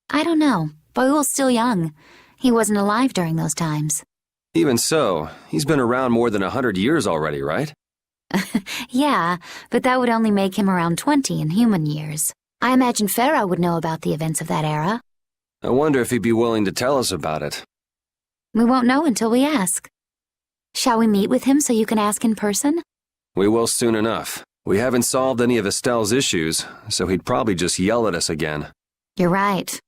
I don't know. Boyul's still young. He wasn't alive during those times. Even so, he's been around more than 100 years already, right? Yeah, but that would only make him around 20 in human years. I imagine Pharaoh would know about the events of that era. I wonder if he'd be willing to tell us about it. We won't know until we ask. Shall we meet with him so you can ask in person? We will soon enough. We haven't solved any of Estelle's issues, so he'd probably just yell at us again. You're right.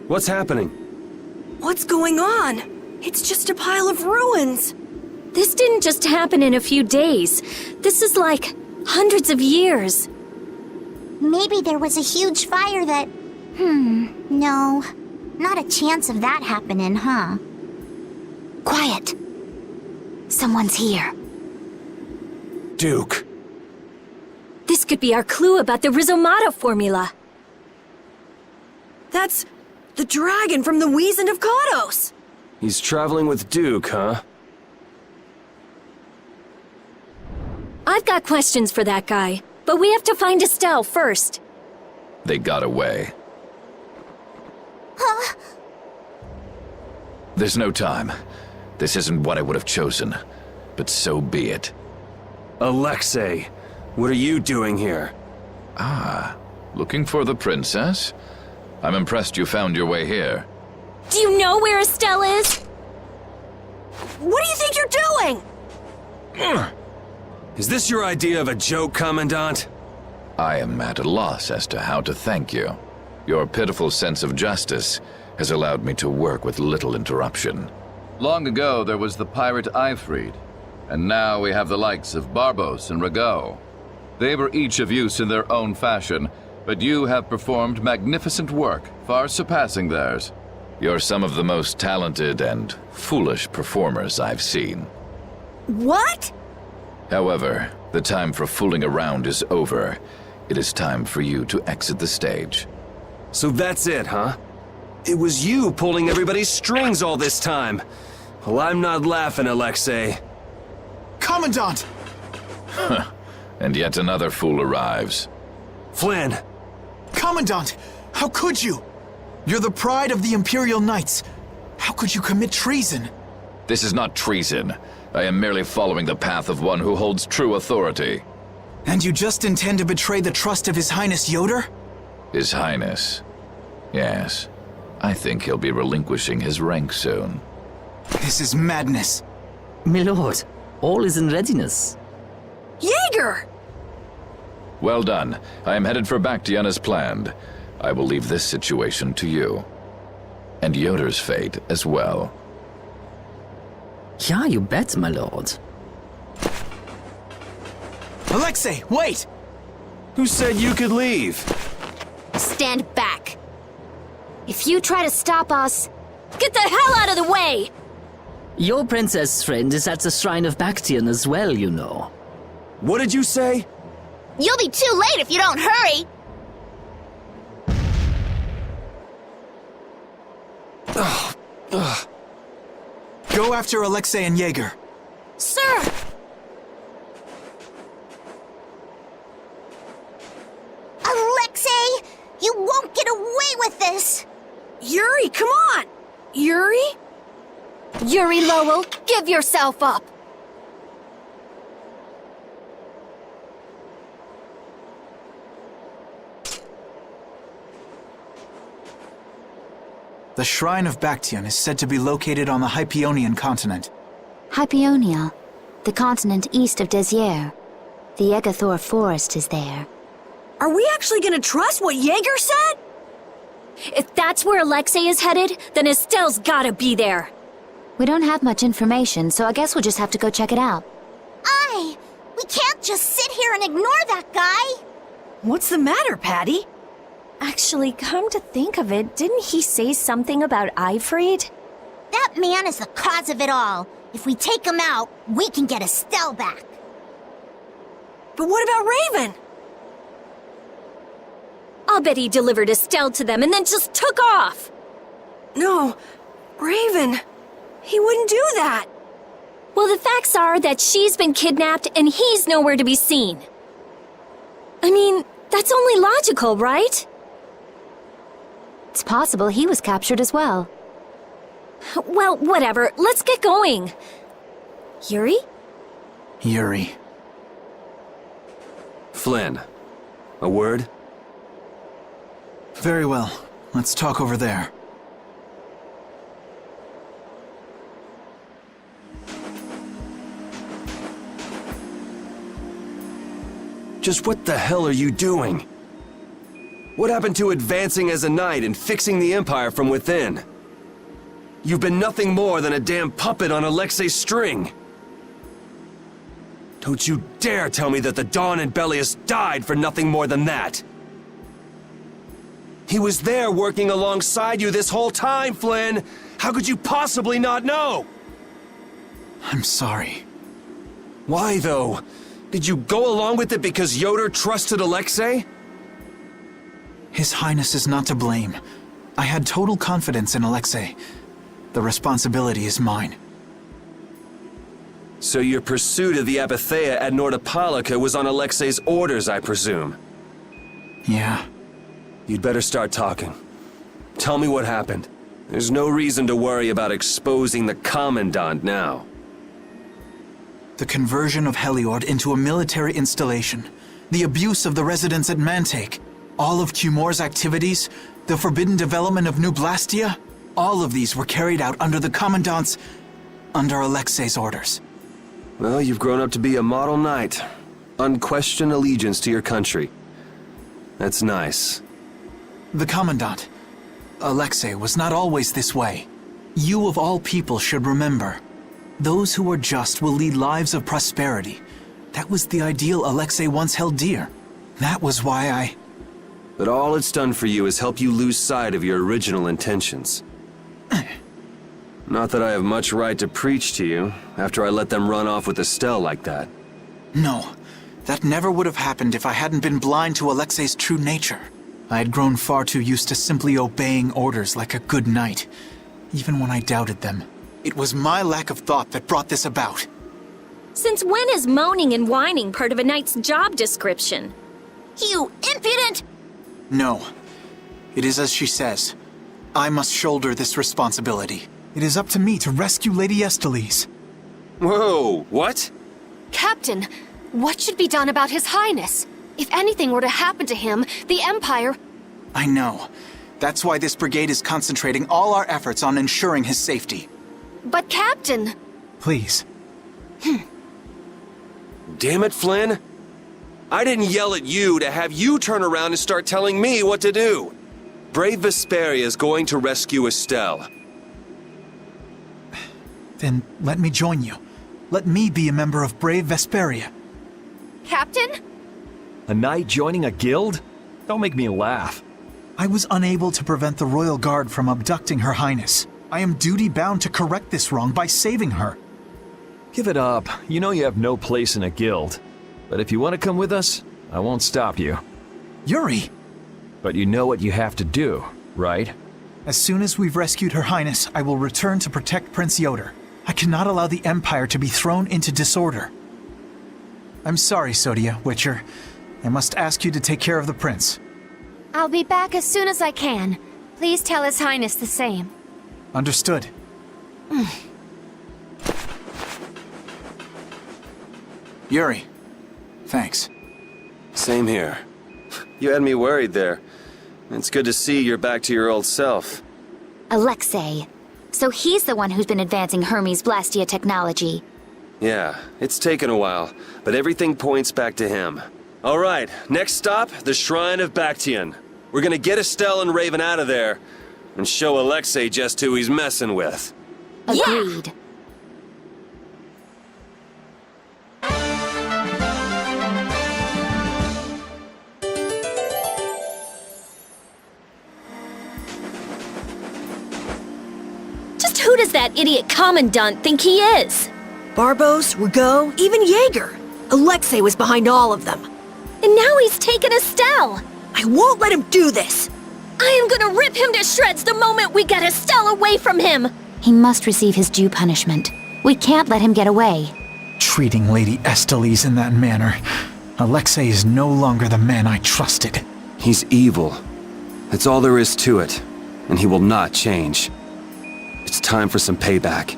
What's happening? What's going on? It's just a pile of ruins. This didn't just happen in a few days. This is like hundreds of years. Maybe there was a huge fire that... no. Not a chance of that happening, huh? Quiet. Someone's here. Duke. This could be our clue about the Rhizomata formula. That's the dragon from the Wizened of Kodos. He's traveling with Duke, huh? I've got questions for that guy, but we have to find Estelle first. They got away. Huh? There's no time. This isn't what I would have chosen, but so be it. Alexei, what are you doing here? Ah, looking for the princess? I'm impressed you found your way here. Do you know where Estelle is? What do you think you're doing? Is this your idea of a joke, Commandant? I am at a loss as to how to thank you. Your pitiful sense of justice has allowed me to work with little interruption. Long ago, there was the pirate Eifried, and now we have the likes of Barbos and Rago. They were each of use in their own fashion, but you have performed magnificent work, far surpassing theirs. You're some of the most talented and foolish performers I've seen. What? However, the time for fooling around is over. It is time for you to exit the stage. So that's it, huh? It was you pulling everybody's strings all this time. Well, I'm not laughing, Alexei. Commandant! And yet another fool arrives. Flynn! Commandant! How could you? You're the pride of the Imperial Knights. How could you commit treason? This is not treason. I am merely following the path of one who holds true authority. And you just intend to betray the trust of His Highness Yoder? His Highness. Yes. I think he'll be relinquishing his rank soon. This is madness. My lord, all is in readiness. Jaeger! Well done. I am headed for Bactian as planned. I will leave this situation to you. And Yoder's fate as well. Yeah, you bet, my lord. Alexei, wait! Who said you could leave? Stand back. If you try to stop us, get the hell out of the way! Your princess friend is at the Shrine of Bactian as well, you know. What did you say? You'll be too late if you don't hurry! Go after Alexei and Jaeger. Sir! Alexei! You won't get away with this! Yuri, come on! Yuri? Yuri Lowell, give yourself up! The Shrine of Bactian is said to be located on the Hypionian continent. Hypionia, the continent east of Desier. The Egathor forest is there. Are we actually gonna trust what Jaeger said? If that's where Alexei is headed, then Estelle's gotta be there. We don't have much information, so I guess we'll just have to go check it out. We can't just sit here and ignore that guy! What's the matter, Patty? Actually, come to think of it, didn't he say something about Eifried? That man is the cause of it all. If we take him out, we can get Estelle back. But what about Raven? I'll bet he delivered Estelle to them and then just took off! No, Raven. He wouldn't do that. Well, the facts are that she's been kidnapped and he's nowhere to be seen. I mean, that's only logical, right? It's possible he was captured as well. Well, whatever. Let's get going. Yuri? Yuri. Flynn. A word? Very well. Let's talk over there. Just what the hell are you doing? What happened to advancing as a knight and fixing the Empire from within? You've been nothing more than a damn puppet on Alexei's string. Don't you dare tell me that the Dawn and Bellius died for nothing more than that! He was there working alongside you this whole time, Flynn! How could you possibly not know? I'm sorry. Why, though? Did you go along with it because Yoder trusted Alexei? His Highness is not to blame. I had total confidence in Alexei. The responsibility is mine. So your pursuit of the Apatheia at Nordopolica was on Alexei's orders, I presume? Yeah. You'd better start talking. Tell me what happened. There's no reason to worry about exposing the Commandant now. The conversion of Heliord into a military installation, the abuse of the residents at Mantake, all of Cumor's activities, the forbidden development of New Blastia, all of these were carried out under the Commandant's... under Alexei's orders. Well, you've grown up to be a model knight. Unquestioned allegiance to your country. That's nice. The Commandant, Alexei, was not always this way. You of all people should remember. Those who are just will lead lives of prosperity. That was the ideal Alexei once held dear. That was why I... But all it's done for you is help you lose sight of your original intentions. Not that I have much right to preach to you, after I let them run off with Estelle like that. No, that never would have happened if I hadn't been blind to Alexei's true nature. I had grown far too used to simply obeying orders like a good knight, even when I doubted them. It was my lack of thought that brought this about. Since when is moaning and whining part of a knight's job description? You impudent! No. It is as she says. I must shoulder this responsibility. It is up to me to rescue Lady Estellise. Whoa, what? Captain, what should be done about His Highness? If anything were to happen to him, the Empire... I know. That's why this brigade is concentrating all our efforts on ensuring his safety. But Captain... Please, Damn it, Flynn. I didn't yell at you to have you turn around and start telling me what to do. Brave Vesperia is going to rescue Estelle. Then let me join you. Let me be a member of Brave Vesperia. Captain? A knight joining a guild? Don't make me laugh. I was unable to prevent the Royal Guard from abducting Her Highness. I am duty-bound to correct this wrong by saving her. Give it up. You know you have no place in a guild. But if you want to come with us, I won't stop you. Yuri! But you know what you have to do, right? As soon as we've rescued Her Highness, I will return to protect Prince Yoder. I cannot allow the Empire to be thrown into disorder. I'm sorry, Sodia, Witcher. I must ask you to take care of the prince. I'll be back as soon as I can. Please tell His Highness the same. Understood. Yuri, thanks. Same here. You had me worried there. It's good to see you're back to your old self. Alexei. So he's the one who's been advancing Hermes Blastia technology. Yeah, it's taken a while, but everything points back to him. All right, next stop, the Shrine of Bactian. We're gonna get Estelle and Raven out of there, and show Alexei just who he's messing with. Agreed. Just who does that idiot commandant think he is? Barbos, Rigaud, even Jaeger. Alexei was behind all of them. And now he's taken Estelle. I won't let him do this. I am gonna rip him to shreds the moment we get Estelle away from him. He must receive his due punishment. We can't let him get away. Treating Lady Estellise in that manner. Alexei is no longer the man I trusted. He's evil. That's all there is to it, and he will not change. It's time for some payback.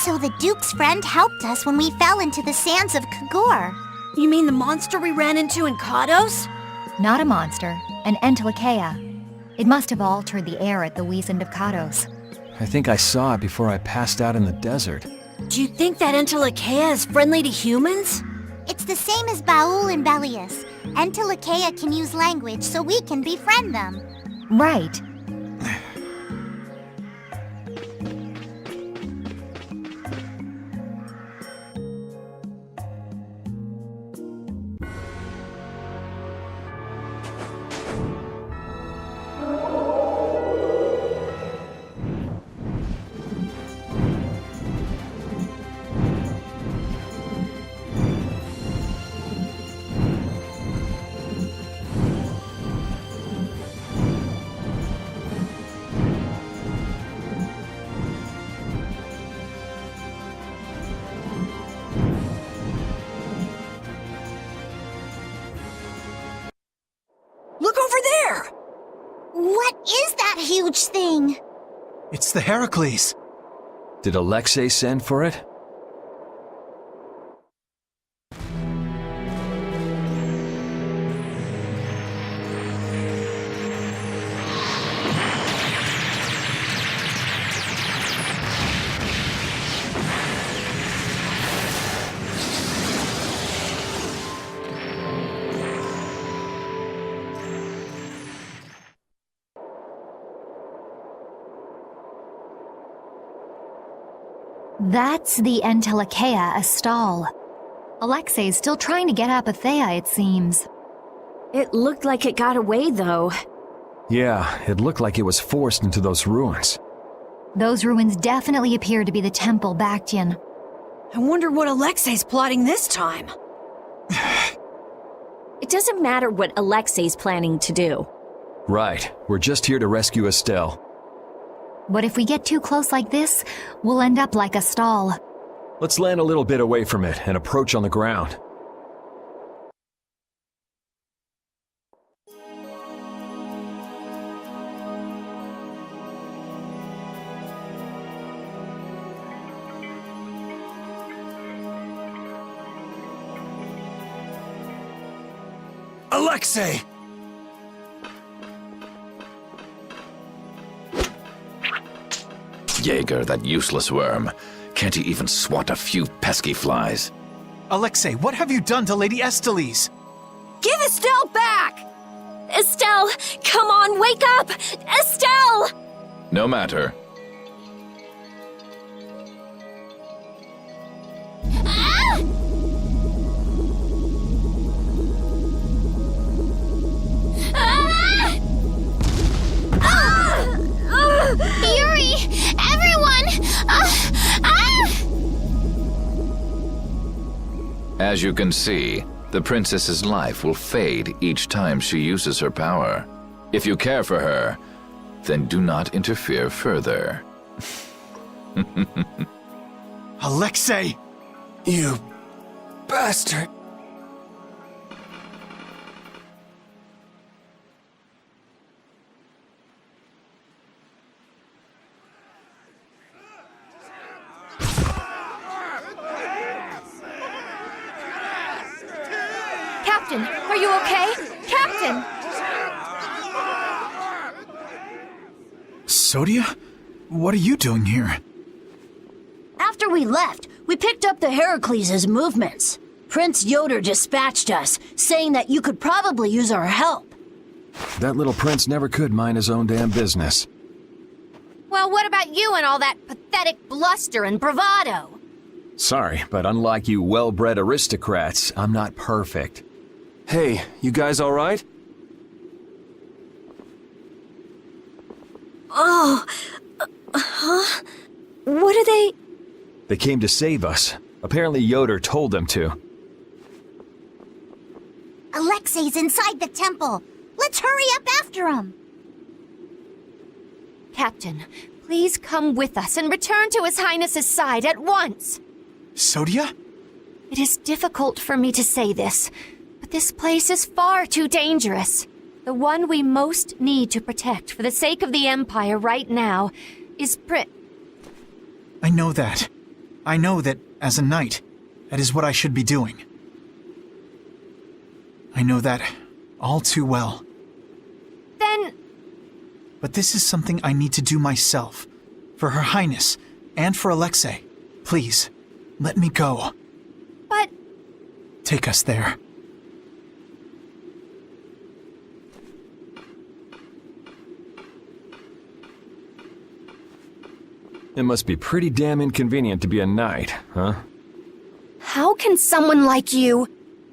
So the Duke's friend helped us when we fell into the sands of Kagor. You mean the monster we ran into in Kados? Not a monster, an Entelekea. It must have altered the air at the Wiesent of Kados. I think I saw it before I passed out in the desert. Do you think that Entelekea is friendly to humans? It's the same as Baul and Belius. Entelekea can use language, so we can befriend them. Right. Look over there! What is that huge thing? It's the Heracles. Did Alexei send for it? That's the Entelekea Astal. Alexei's still trying to get Apatheia, it seems. It looked like it got away, though. Yeah, it looked like it was forced into those ruins. Those ruins definitely appear to be the Temple Bactian. I wonder what Alexei's plotting this time. It doesn't matter what Alexei's planning to do. Right, we're just here to rescue Estelle. But if we get too close like this, we'll end up like Astal. Let's land a little bit away from it and approach on the ground. Alexei! Jaeger, that useless worm. Can't he even swat a few pesky flies? Alexei, what have you done to Lady Esteles? Give Estelle back! Estelle, come on, wake up! Estelle! No matter. Yuri! Everyone! As you can see, the princess's life will fade each time she uses her power. If you care for her, then do not interfere further. Alexei! You bastard! Captain, are you okay? Captain! Sodia? What are you doing here? After we left, we picked up the Heracles' movements. Prince Yoder dispatched us, saying that you could probably use our help. That little prince never could mind his own damn business. Well, what about you and all that pathetic bluster and bravado? Sorry, but unlike you well-bred aristocrats, I'm not perfect. Hey, you guys all right? Oh, huh? What are they? They came to save us. Apparently Yoder told them to. Alexei's inside the temple. Let's hurry up after him. Captain, please come with us and return to His Highness's side at once. Sodia? It is difficult for me to say this, but this place is far too dangerous. The one we most need to protect for the sake of the Empire right now is I know that. I know that, as a knight, that is what I should be doing. I know that all too well. Then... But this is something I need to do myself. For Her Highness, and for Alexei. Please, let me go. But... Take us there. It must be pretty damn inconvenient to be a knight, huh? How can someone like you...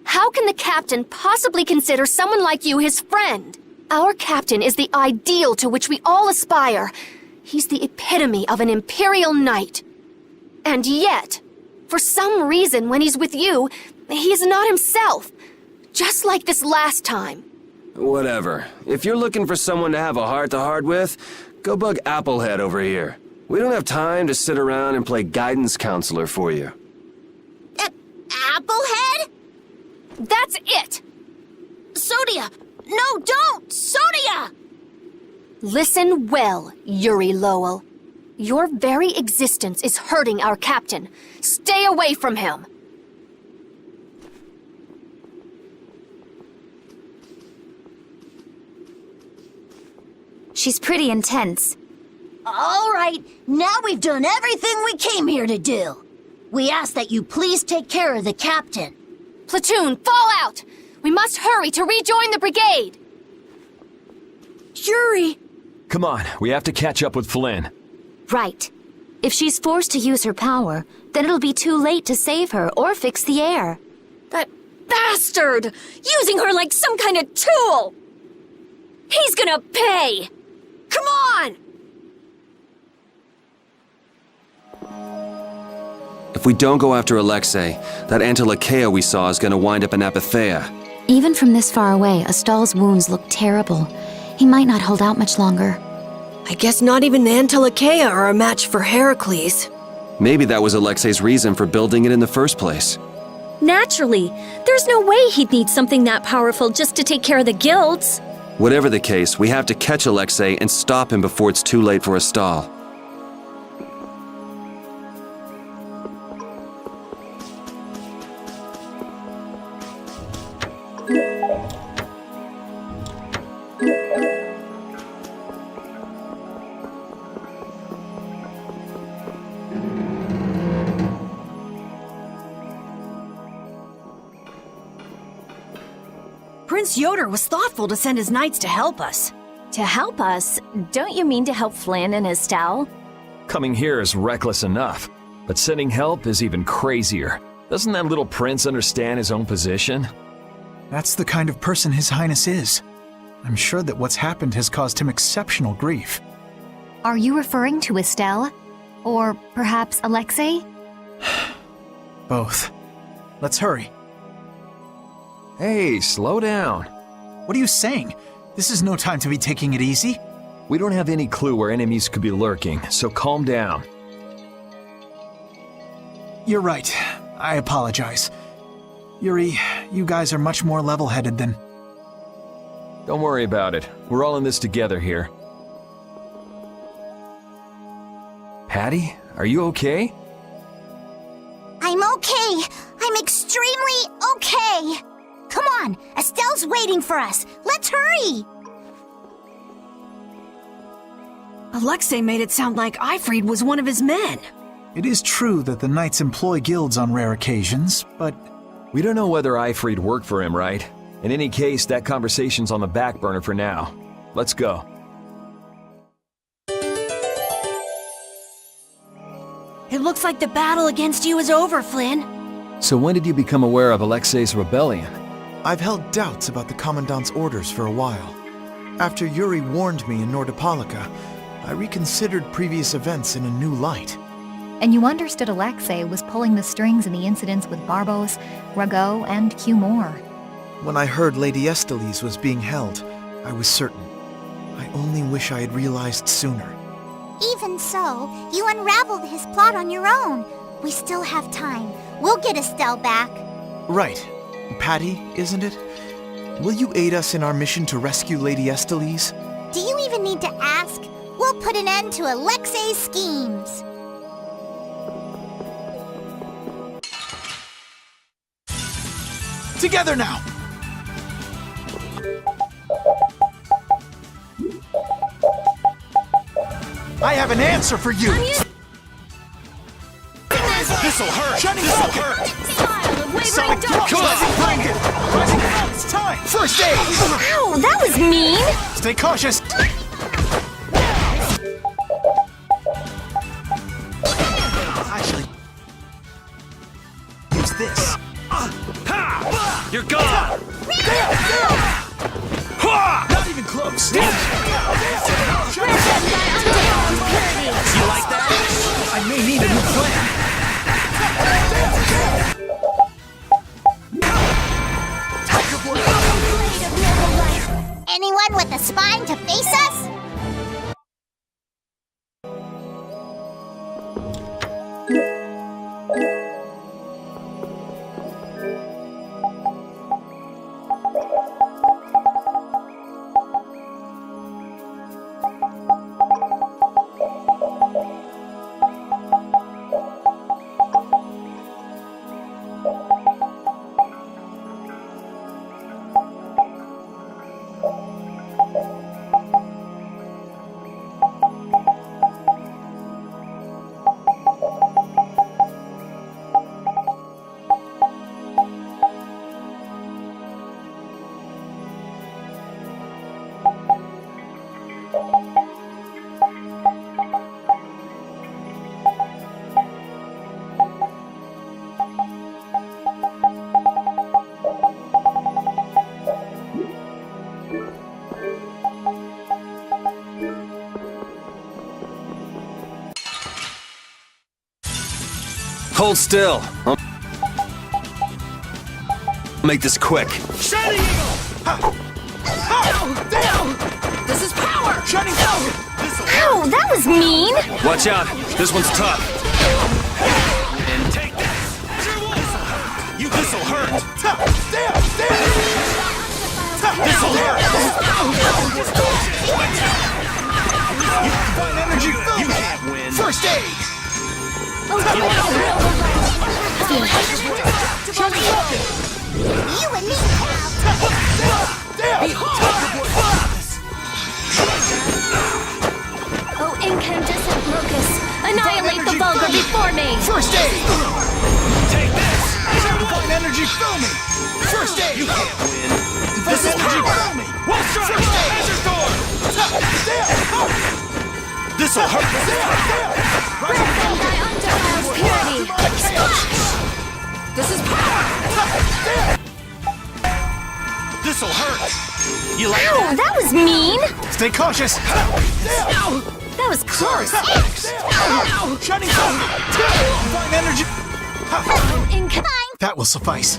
How can the captain possibly consider someone like you his friend? Our captain is the ideal to which we all aspire. He's the epitome of an imperial knight. And yet, for some reason when he's with you, he's not himself. Just like this last time. Whatever. If you're looking for someone to have a heart-to-heart with, go bug Applehead over here. We don't have time to sit around and play guidance counselor for you. Applehead? That's it! Sodia! No, don't! Sodia! Listen well, Yuri Lowell. Your very existence is hurting our captain. Stay away from him! She's pretty intense. All right, now we've done everything we came here to do. We ask that you please take care of the captain. Platoon, fall out! We must hurry to rejoin the brigade! Yuri! Come on, we have to catch up with Flynn. Right. If she's forced to use her power, then it'll be too late to save her or fix the air. That bastard! Using her like some kind of tool! He's gonna pay! Come on! If we don't go after Alexei, that Antilocheia we saw is gonna wind up in Apatheia. Even from this far away, Astal's wounds look terrible. He might not hold out much longer. I guess not even the Antilocheia are a match for Heracles. Maybe that was Alexei's reason for building it in the first place. Naturally. There's no way he'd need something that powerful just to take care of the guilds. Whatever the case, we have to catch Alexei and stop him before it's too late for Astal. Prince Yoder was thoughtful to send his knights to help us. To help us? Don't you mean to help Flynn and Astal? Coming here is reckless enough, but sending help is even crazier. Doesn't that little prince understand his own position? That's the kind of person His Highness is. I'm sure that what's happened has caused him exceptional grief. Are you referring to Estelle? Or perhaps Alexei? Both. Let's hurry. Hey, slow down. What are you saying? This is no time to be taking it easy. We don't have any clue where enemies could be lurking, so calm down. You're right. I apologize. Yuri, you guys are much more level-headed than... Don't worry about it. We're all in this together here. Patty, are you okay? I'm okay. I'm extremely okay. Come on, Estelle's waiting for us. Let's hurry! Alexei made it sound like Ifrid was one of his men. It is true that the knights employ guilds on rare occasions, but... We don't know whether Ifrid worked for him, right? In any case, that conversation's on the back burner for now. Let's go. It looks like the battle against you is over, Flynn. So when did you become aware of Alexei's rebellion? I've held doubts about the Commandant's orders for a while. After Yuri warned me in Nordopolica, I reconsidered previous events in a new light. And you understood Alexei was pulling the strings in the incidents with Barbos, Rago, and Cumor. When I heard Lady Estellise was being held, I was certain. I only wish I had realized sooner. Even so, you unraveled his plot on your own. We still have time. We'll get Estelle back. Right. Patty, isn't it? Will you aid us in our mission to rescue Lady Estellise? Do you even need to ask? We'll put an end to Alexei's schemes. Together now! I have an answer for you! This'll hurt! Shutting This'll focus. hurt! Sonic Thrust! Come on. Rising blanket! Rising Thrust! It's time! First aid! Ow, that was mean! Stay cautious! Actually, use this. You're gone! Not even close! You like that? I may need a new plan. Anyone with a spine to face us? Hold still. I'll make this quick. Shining Eagle! This is power! Shining Falcon! Ow, that was mean! Watch out. This one's tough. And take this! This'll hurt! This'll hurt! Divine energy fill You me. can't win. First aid! Shining Falcon! You and me, Oh, incandescent locust! Annihilate the vulgar before me! First aid! Take this! Divine energy fill me! First aid! You can't win. Divine energy fill me! One strike! First aid! Azure Storm! This'll hurt! Purity! This is power! This'll hurt! You like Ow, that was mean! Stay cautious! That was close! Shining Falcon! Divine energy! That will suffice.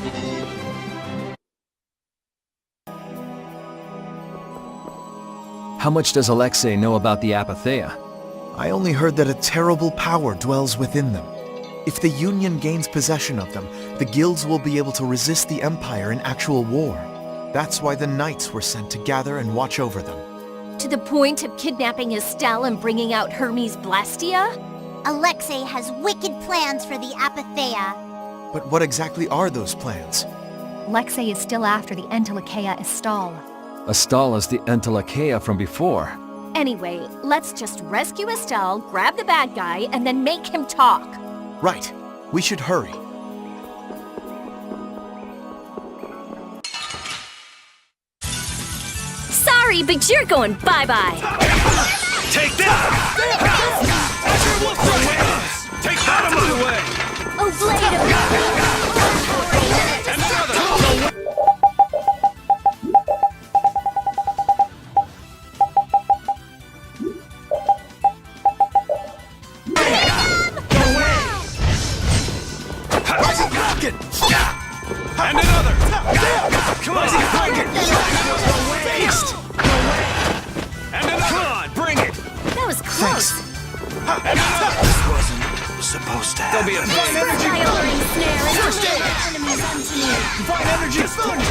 How much does Alexei know about the Apatheia? I only heard that a terrible power dwells within them. If the Union gains possession of them, the guilds will be able to resist the Empire in actual war. That's why the Knights were sent to gather and watch over them. To the point of kidnapping Estelle and bringing out Hermes Blastia? Alexei has wicked plans for the Apatheia. But what exactly are those plans? Alexei is still after the Entelikeia Estelle. Estelle is the Entelikeia from before. Anyway, let's just rescue Estelle, grab the bad guy, and then make him talk. Right. We should hurry. Sorry, but you're going bye-bye. Take that! Azure Wolf from wings! Take that out of my way! Oh, blade of... And another! Rising Falcon! And another! Come on! Beast! And another! Come on, bring it! That was close. And another! This wasn't supposed to Don't happen. be afraid! Fire-alluring snare and First deliver aid! enemies unto me. Divine energy fill me!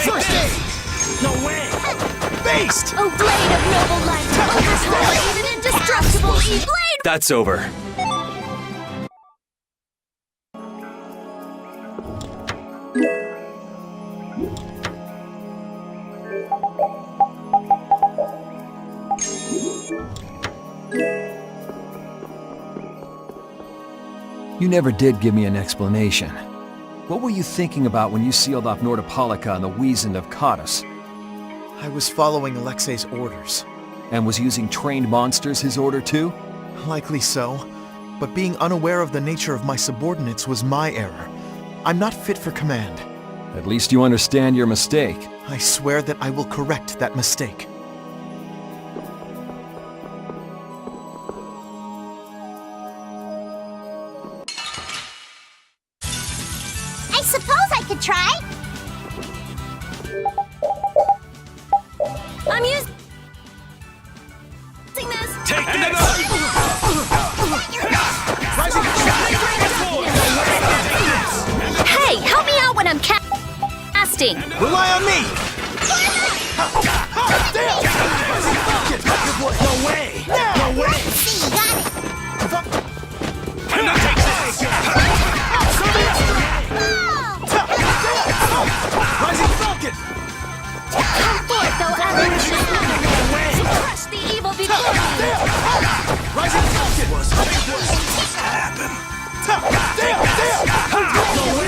First aid! No way! Beast! Oh, blade of noble light, overpower even indestructible E-blade! That's over. You never did give me an explanation. What were you thinking about when you sealed off Nordopolica and the Wiesent of Cottus? I was following Alexei's orders. And was using trained monsters his order too? Likely so. But being unaware of the nature of my subordinates was my error. I'm not fit for command. At least you understand your mistake. I swear that I will correct that mistake. I suppose I could try. I'm using this. Take this! Hey, help me out when I'm casting. Rely on me! No way! No way! See, you got it. And now take this! Rising Falcon! Come forth, though ever to crush the evil before me. Rising Falcon!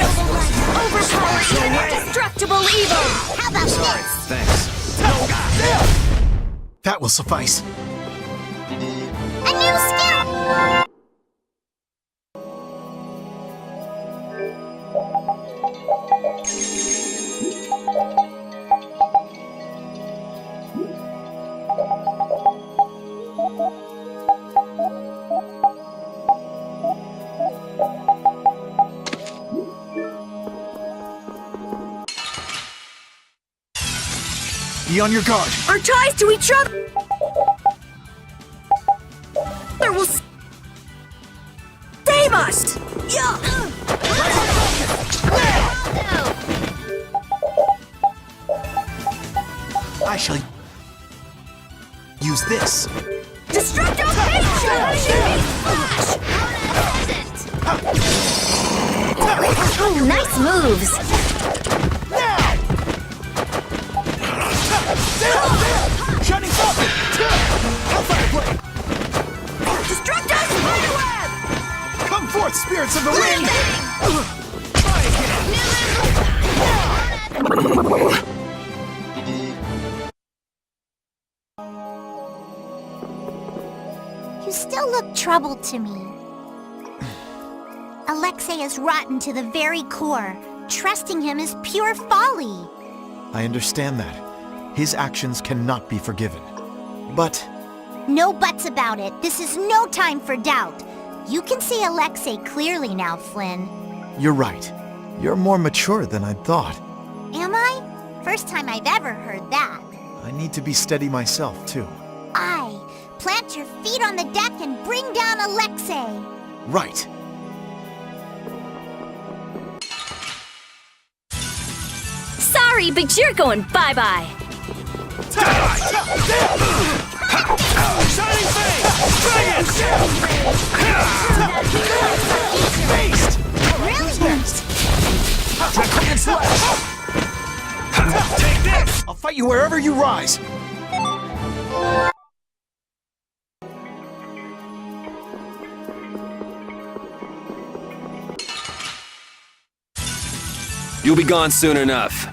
Overpower even indestructible evil. How about this? Thanks. That will suffice. A new skill! Be on your guard. Our ties to each other will save us! I shall use this. Destructo Oh, nice moves. Shining Falcon! Hellfire Blade! Destructo Spiderweb! Come forth, spirits of the wind! Try again! You still look troubled to me. Alexei is rotten to the very core. Trusting him is pure folly. I understand that. His actions cannot be forgiven. But No buts about it. This is no time for doubt. You can see Alexei clearly now, Flynn. you're right. You're more mature than I'd thought. Am I? First time I've ever heard that. I need to be steady myself, too. Aye. Plant your feet on the deck and bring down Alexei. Right. Sorry, but you're going bye-bye. Shining Face! Beast! Brilliant! Draconian Slash! Take this! I'll fight you wherever you rise! You'll be gone soon enough.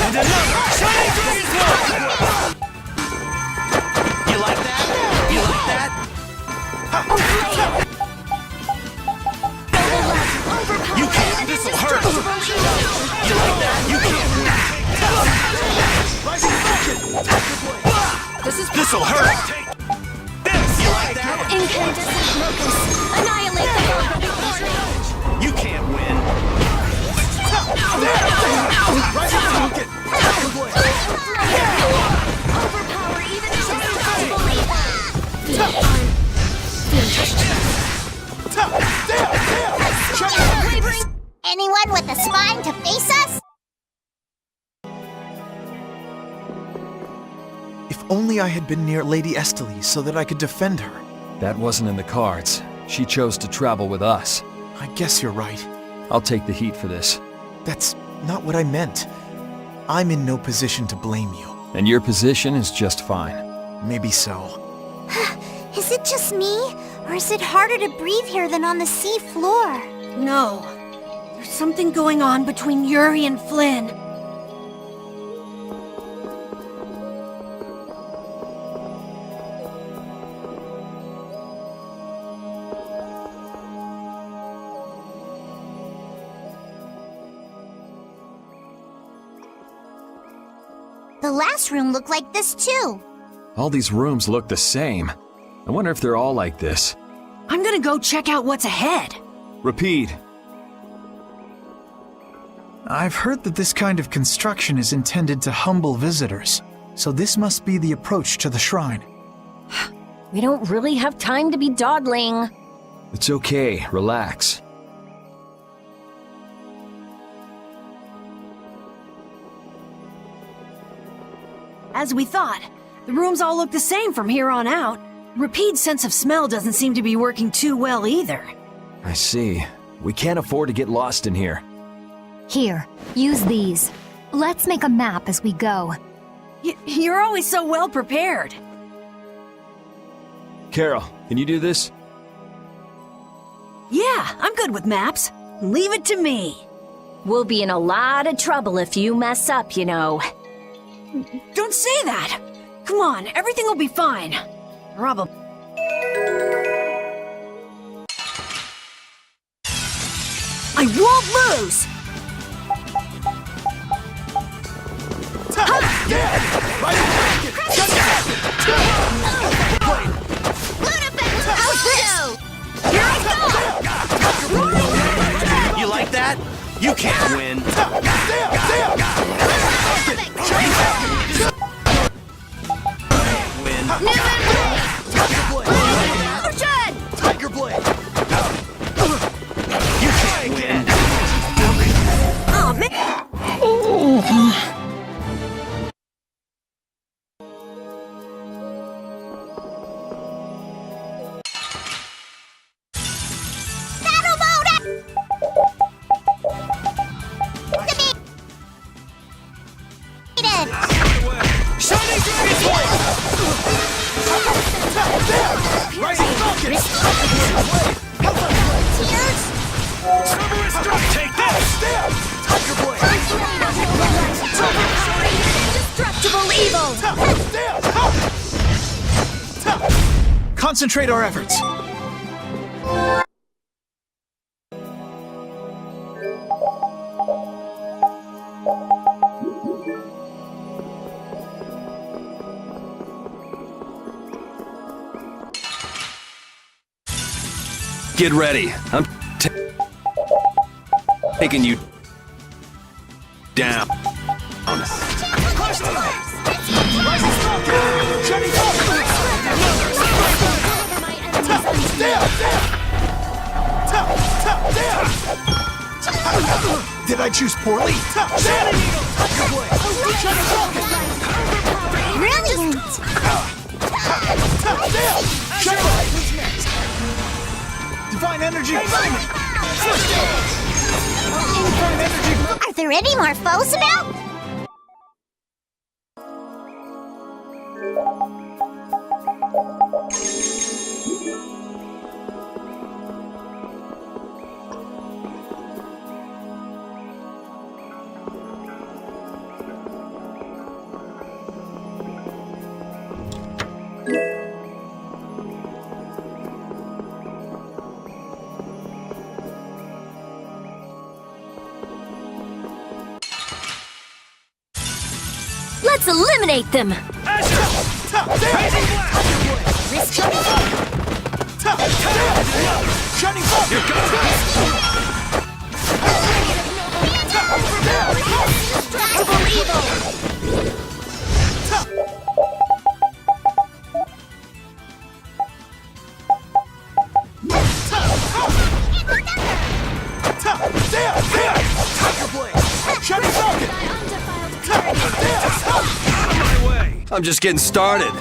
And another Shining Dragon's Claw! You like that? You like that? You can't! This'll hurt! You like that? You can't! This'll hurt! This! You like that? Incandescent locust. Annihilate the bomb. You can't win! Overpower even indestructible evil. Anyone with a spine to face us? If only I had been near Lady Estelle so that I could defend her. That wasn't in the cards. She chose to travel with us. I guess you're right. I'll take the heat for this. That's not what I meant. I'm in no position to blame you. And your position is just fine. Maybe so. Is it just me? Or is it harder to breathe here than on the sea floor? No. There's something going on between Yuri and Flynn. The last room looked like this too. All these rooms look the same. I wonder if they're all like this. I'm gonna go check out what's ahead. Repeat. I've heard that this kind of construction is intended to humble visitors, so this must be the approach to the shrine. We don't really have time to be dawdling. It's okay, relax. As we thought, the rooms all look the same from here on out. Repeat's sense of smell doesn't seem to be working too well either. I see. We can't afford to get lost in here. Here, use these. Let's make a map as we go. You're always so well prepared. Carol, can you do this? Yeah, I'm good with maps. Leave it to me. We'll be in a lot of trouble if you mess up, you know. Don't say that! Come on, everything will be fine. Probably. I won't lose! You like that? You can't win. Tiger Blade! You can't win. Oh, man! Battle mode! Shining Dragon Rising Falcon! Cerberus Strike! Take this! Tiger Blade! Destructible evil! Concentrate our efforts. Get ready. I'm taking you down. Did I choose poorly? Divine energy! Are there any more foes about? Let's eliminate them! I'm just getting started.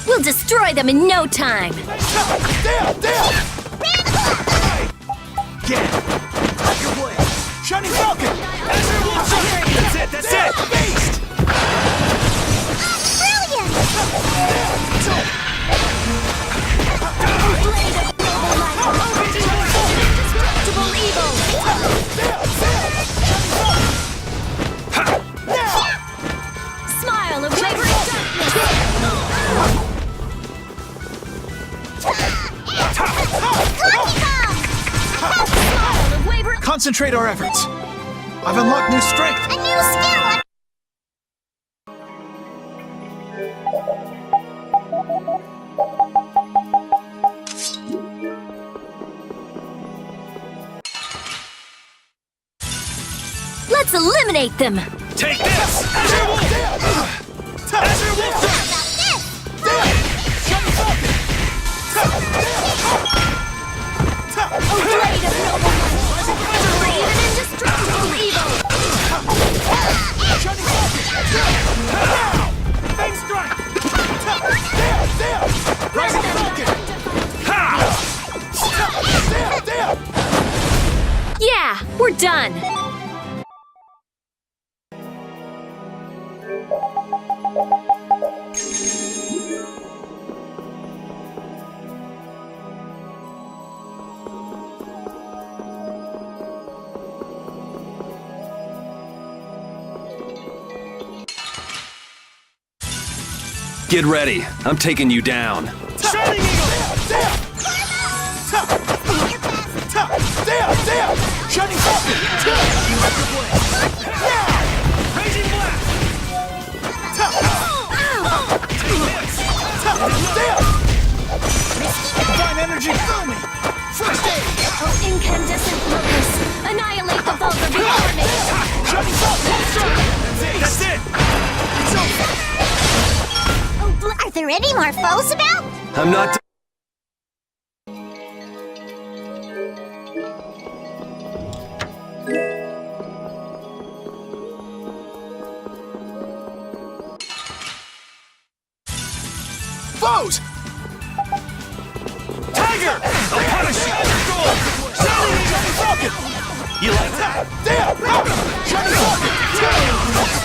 We'll destroy them in no time! again! Tiger Blade! Shining Falcon! Azure Wolf Strike! That's it! That's it! Beast! Brilliant! Indestructible evil! Smile of wavering darkness! Smile of wavering... Concentrate our efforts. I've unlocked new strength. A new skill! Let's eliminate them! Take this! Azure Wolf! Azure Wolf Strike! Shining Falcon! A blade of noble light! Even indestructible evil! Shining Falcon! Fang Strike! Rising Falcon! Yeah, we're done! Get ready. I'm taking you down. Shining Eagle! Shining Falcon! Raging Blast! Divine energy, fill me! First aid! Oh, incandescent locust! Annihilate the vulgar before me! Shining Falcon! That's it! It's over! Are there any more foes about? I'm not... Foes! Tiger! I'll punish you! Shining Falcon! You like that? There! Shining Falcon! Shining Falcon!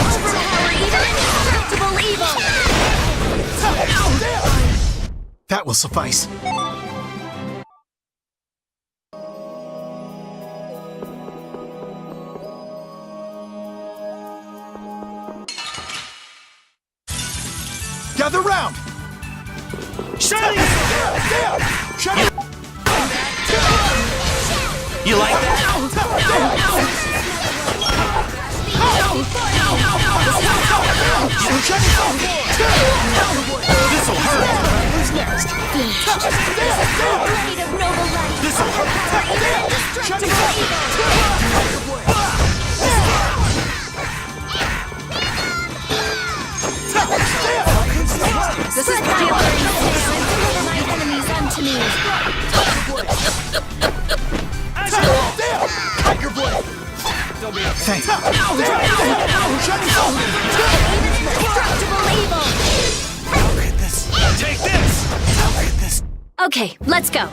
Overpower even indestructible evil! That will suffice. Gather round! Shining! Shining! You like that? This'll hurt! Who's next? Blade of noble light! This'll hurt! Indestructible evil! This Spread my wings, and deliver my enemies unto me! Tiger Blade! Thank you. Shining Falcon! Even indestructible evil! Look at this! Take this! Look at this! Okay, let's go!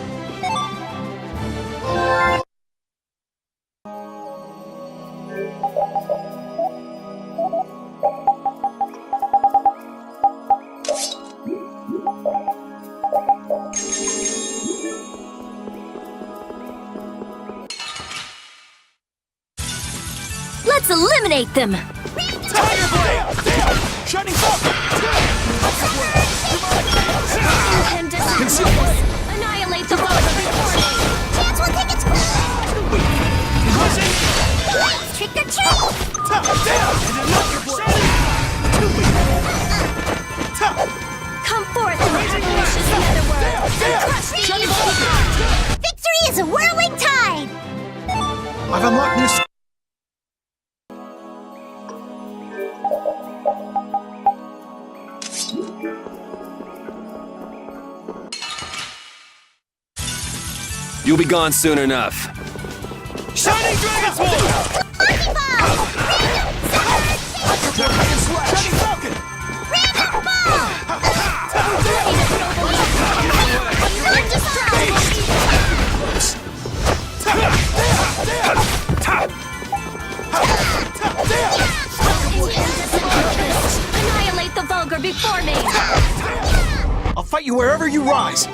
Let's eliminate them! Tiger Blade! Shining Falcon! Incandescent Conceal locust! Blade! Annihilate the vulgar before me! Chance will take its Trick or treat! Come forth in the pernicious netherworld! And crush the evil! Victory is a whirling tide! I've unlocked new... You'll be gone soon enough. Shining Dragon's Wolf! before me! I'll fight you wherever you rise!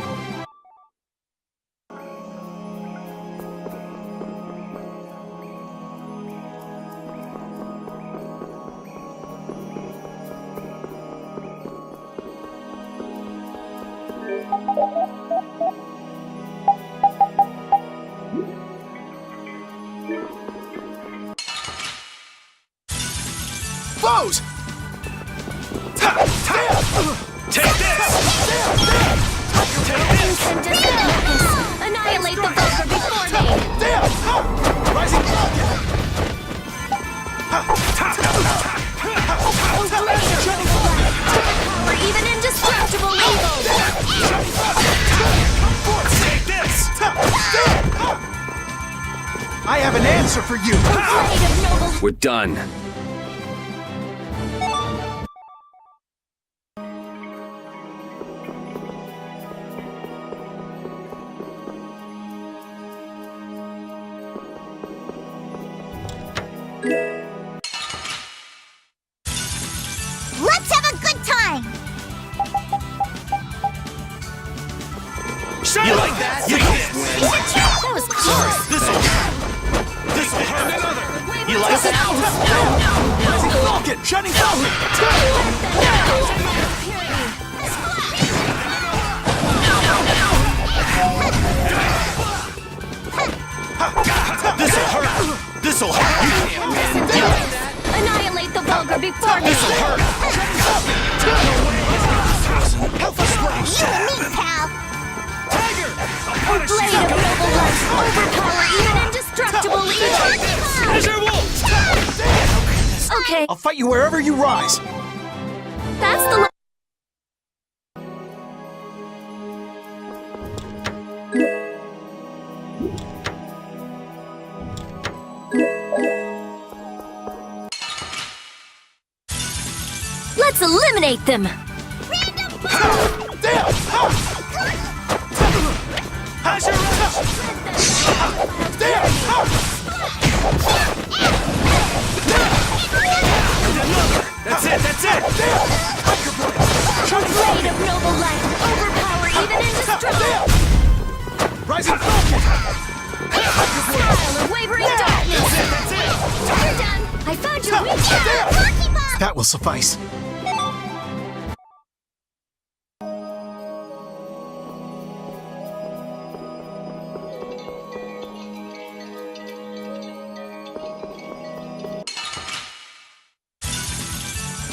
Foes! Take this! Annihilate the vulgar before me! Rising Or even indestructible evil! Take this! I have an answer for you! We're done. Let's have a good time! You like that? Take this! That was close! This'll hurt! Another! You like that? Rising Falcon! Shining Falcon! This'll hurt! This'll hurt! You can't win! You like that? Annihilate the vulgar before me! This'll hurt! You and me, pal! Tiger! A blade of noble light! Overpower even indestructible evil! Azure Wolf! Okay, I'll fight you wherever you rise! that's the Let's eliminate them! Azure That's it! That's it! Blade of noble light! Overpower even indestructible! Rising Falcon! Style of wavering darkness! That's it! You're done! I found your weak spot! That will suffice.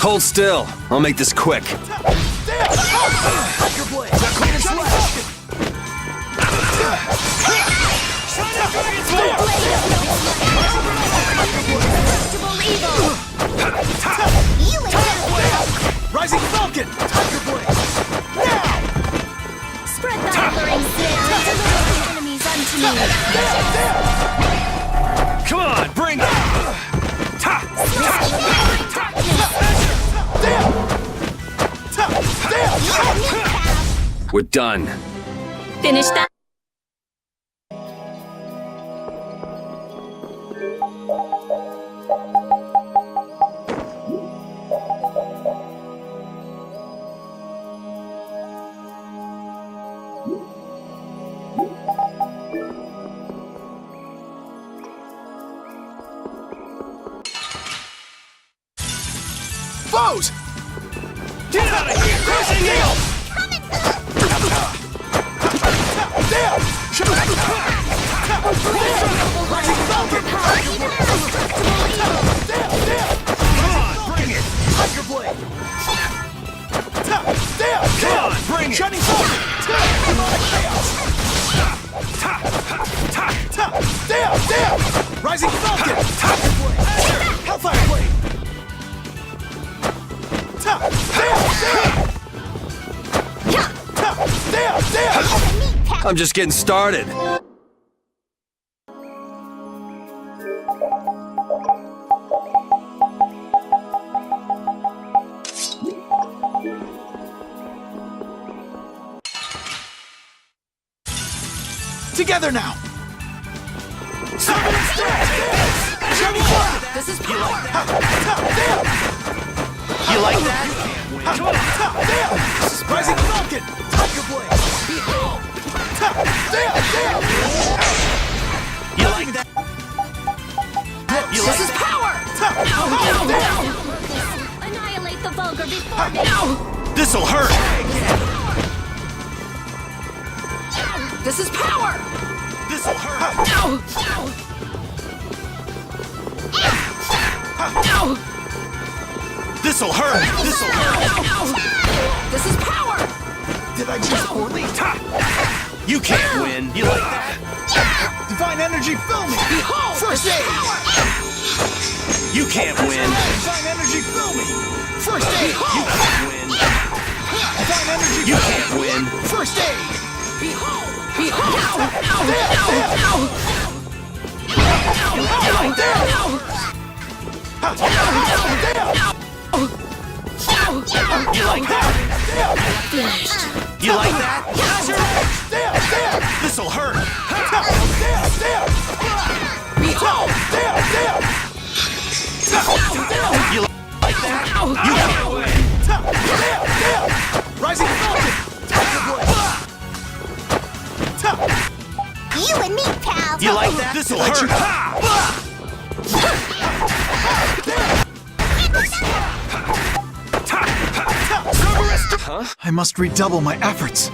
Hold still. I'll make this quick. Rising Falcon! Tiger Blade! Now! Spread the hovering snare and deliver the enemies unto me! Come on, bring it! We're done. Finish that! Foes! Get out of here! Crushing Eagle! Come on, bring it! Tiger Blade! Come on, bring it! Shining Falcon! Rising Falcon! Tiger Blade! Hellfire Blade! I'm just getting started. Together now! This is you like that? You like that? Rising Falcon! Tiger Blade! Behold! You like that? This is power! Annihilate the vulgar before me! This'll hurt! This is power! This'll hurt! This'll hurt! This'll hurt! This is power! Did I choose poorly? You can't win! You like that? Divine energy, fill me! Behold! First This is aid! power! You can't win! Divine energy, fill me! First aid! You can't win! Divine energy, You can't win! First aid! Behold! Behold! You like that? You like that? You like that? This'll hurt! Behold! You like that? You can't win! Rising Falcon! You and me, pal! You like that? This'll hurt! I must redouble my efforts.